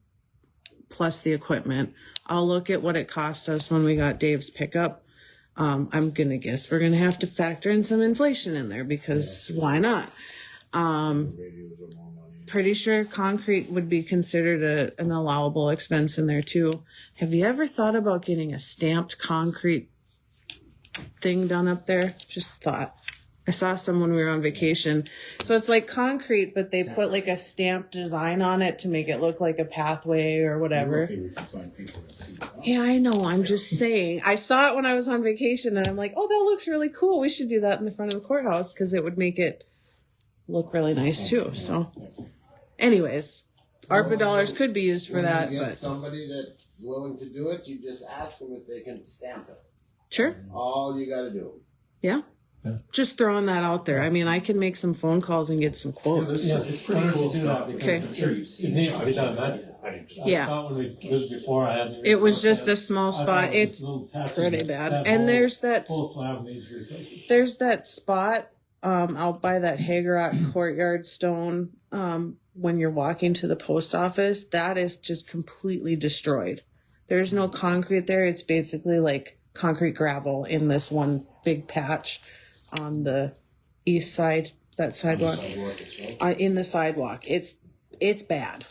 C: plus the equipment. I'll look at what it cost us when we got Dave's pickup. I'm gonna guess we're gonna have to factor in some inflation in there because why not?
D: radios are more money.
C: Pretty sure concrete would be considered an allowable expense in there too. Have you ever thought about getting a stamped concrete thing done up there? Just thought. I saw some when we were on vacation. So it's like concrete, but they put like a stamped design on it to make it look like a pathway or whatever.
D: Maybe we can find people that do that.
C: Yeah, I know. I'm just saying. I saw it when I was on vacation and I'm like, oh, that looks really cool. We should do that in the front of the courthouse because it would make it look really nice too. So, anyways, ARPA dollars could be used for
A: When
C: that,
A: you get
C: but
A: somebody that's willing to do it, you just ask them if they can stamp it.
C: sure.
A: All you gotta do.
C: Just throwing that out there. I mean, I can make some phone calls and get some quotes.
B: Yeah,
E: It's pretty cool stuff because
C: Okay.
E: I'm sure you've
B: It
E: seen
B: needs to be done.
D: I didn't just-
C: Yeah.
B: I thought when we lived before, I had.
C: It was just a small spot. It's pretty bad. And there's that
B: Full slab needs replacing.
C: there's that spot out by that Hagerot courtyard stone when you're walking to the post office. That is just completely destroyed. There's no concrete there. It's basically like concrete gravel in this one big patch on the east side, that sidewalk.
D: Sidewalk itself.
C: In the sidewalk. It's bad.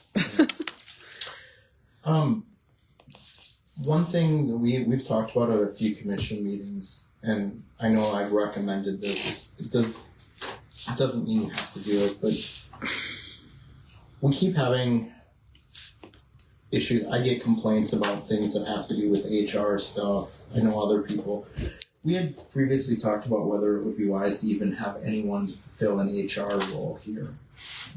H: One thing that we've talked about at a few commission meetings, and I know I've recommended this. It doesn't mean you have to do it, but we keep having issues. I get complaints about things that have to do with HR stuff. I know other people. We had previously talked about whether it would be wise to even have anyone fill an HR role here.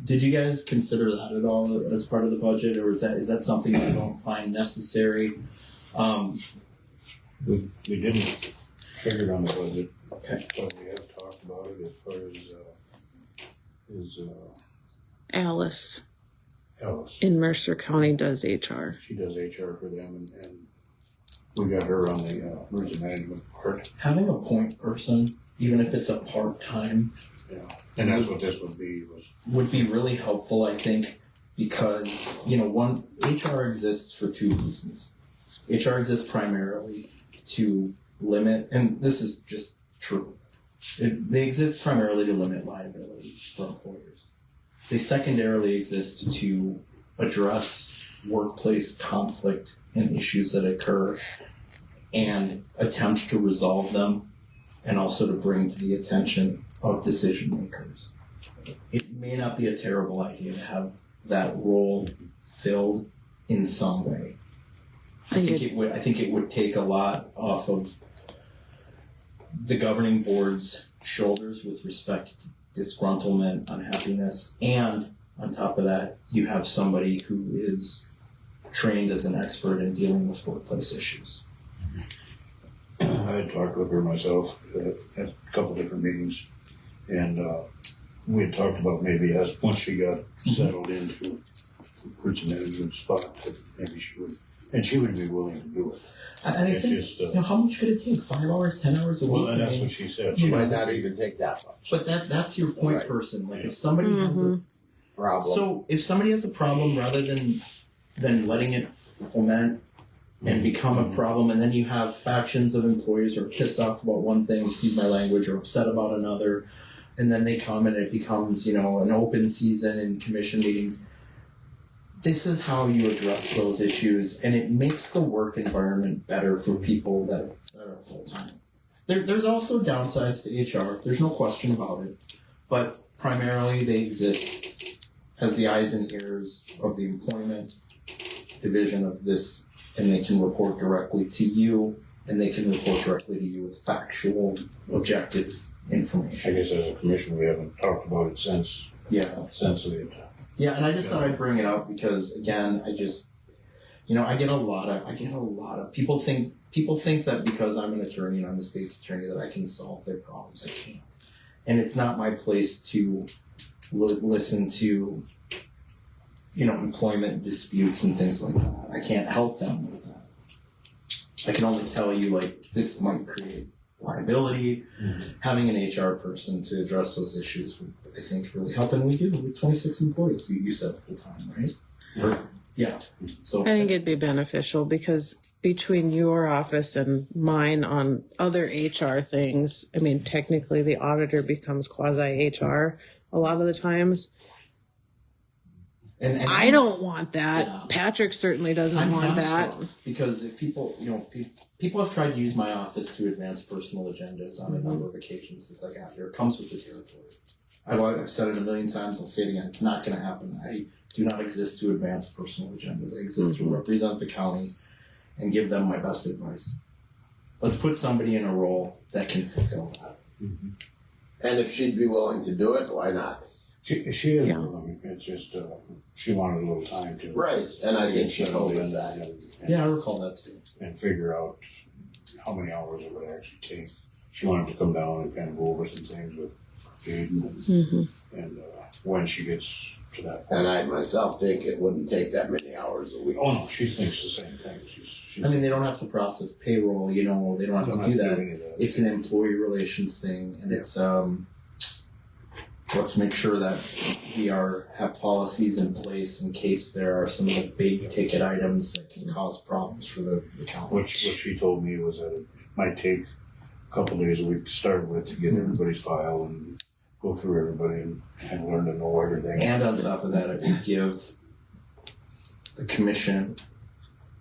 H: Did you guys consider that at all as part of the budget, or is that something you don't find necessary?
D: We didn't figure it on the budget,
H: Okay.
D: but we have talked about it as far as
C: Alice
D: Alice.
C: in Mercer County does HR.
D: She does HR for them, and we got her on the emergency management part.
H: Having a point person, even if it's a part-time,
D: Yeah, and that's what this would be.
H: would be really helpful, I think, because, one, HR exists for 2 reasons. HR exists primarily to limit, and this is just true, they exist primarily to limit liability for employers. They secondarily exist to address workplace conflict and issues that occur and attempt to resolve them, and also to bring to the attention of decision makers. It may not be a terrible idea to have that role filled in some way. I think it would take a lot off of the governing board's shoulders with respect to disgruntlement, unhappiness, and on top of that, you have somebody who is trained as an expert in dealing with workplace issues.
D: I had talked with her myself at a couple different meetings, and we had talked about maybe as once she got settled into a person in a good spot, that maybe she would be willing to do it.
H: And I
D: It's
H: think,
D: just,
H: how much could it take? 5 hours, 10 hours a week?
D: well, and
H: I
D: that's
H: mean,
D: what she said.
A: She might not even take that much.
H: but that's your point
A: Right.
H: person. Like if somebody has a
A: Problem.
H: So if somebody has a problem, rather than letting it foment and become a problem, and then you have factions of employees who are pissed off about one thing, excuse my language, or upset about another, and then they come and it becomes, an open season in commission meetings. This is how you address those issues, and it makes the work environment better for people that are full time. There's also downsides to HR. There's no question about it, but primarily they exist as the eyes and ears of the employment division of this, and they can report directly to you, and they can report directly to you with factual, objective
D: I
H: information.
D: guess as a commission, we haven't talked about it since we had.
H: Yeah, and I just thought I'd bring it up because again, I get a lot of people think that because I'm an attorney and I'm the state's attorney that I can solve their problems. I can't, and it's not my place to listen to employment disputes and things like that. I can't help them with that. I can only tell you this might create liability. Having an HR person to address those issues would, I think, really help, and we do with 26 employees. You said full time, right?
D: Right.
H: Yeah. So
C: I think it'd be beneficial because between your office and mine on other HR things, I mean, technically the auditor becomes quasi HR a lot of the times.
H: and
C: I don't want that.
H: Yeah.
C: Patrick certainly doesn't
H: I'm
C: want that.
H: strong because if people, people have tried to use my office to advance personal agendas on a number of occasions since I got here. It comes with the territory. I've said it a million times. I'll say it again. It's not going to happen. I do not exist to advance personal agendas. I exist to represent the county and give them my best advice. Let's put somebody in a role that can fulfill that.
A: And if she'd be willing to do it, why not?
D: She is
C: Yeah.
D: willing. It's just she wanted a little time to
A: Right, and I think she
D: settle
A: told
D: in
A: us that.
H: Yeah, I recall that too.
D: and figure out how many hours it would actually take. She wanted to come down and kind of go over some things with Jaden and when she gets to that point.
A: And I myself think it wouldn't take that many hours a week.
D: Oh no, she thinks the same thing. She's
H: I mean, they don't have to process payroll, they don't have to do that.
D: any of that.
H: It's an employee relations thing, and it's let's make sure that we have policies in place in case there are some of the big ticket items that can cause problems for the county.
D: What she told me was that it might take a couple days a week to start with to get everybody's file and go through everybody and learn to know everything.
H: And on top of that, it would give the commission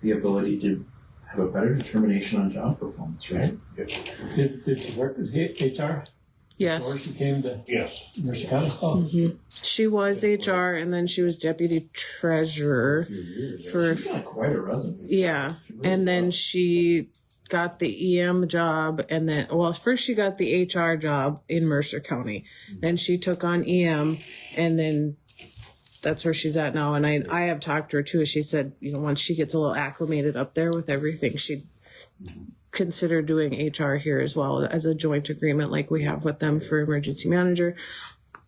H: the ability to have a better determination on job performance, right?
B: Did she work with HR before
C: Yes.
B: she came to
D: Yes.
B: Mercer County? Oh,
C: She was HR and then she was deputy treasurer for,
H: She's got quite a resume.
C: yeah. And then she got the EM job and then, well, first she got the HR job in Mercer County. Then she took on EM and then that's where she's at now. And I have talked to her too. She said, once she gets a little acclimated up there with everything, she'd consider doing HR here as well as a joint agreement like we have with them for emergency manager.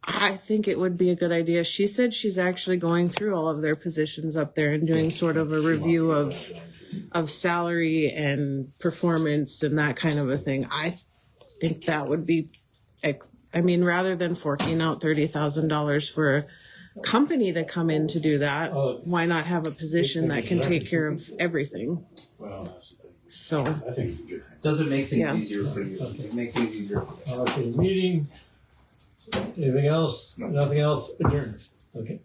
C: I think it would be a good idea. She said she's actually going through all of their positions up there and doing sort of a review of salary and performance and that kind of a thing. I think that would be, rather than forking out $30,000 for a company to come in to do that, why not have a position that can take care of everything?
D: Well, that's the thing.
C: So,
D: I think it's a good thing.
H: Does it make things
C: Yeah.
H: easier for you?
B: Okay.
H: Make things easier.
B: okay, meeting. Anything else? Nothing else? Adjourned. Okay.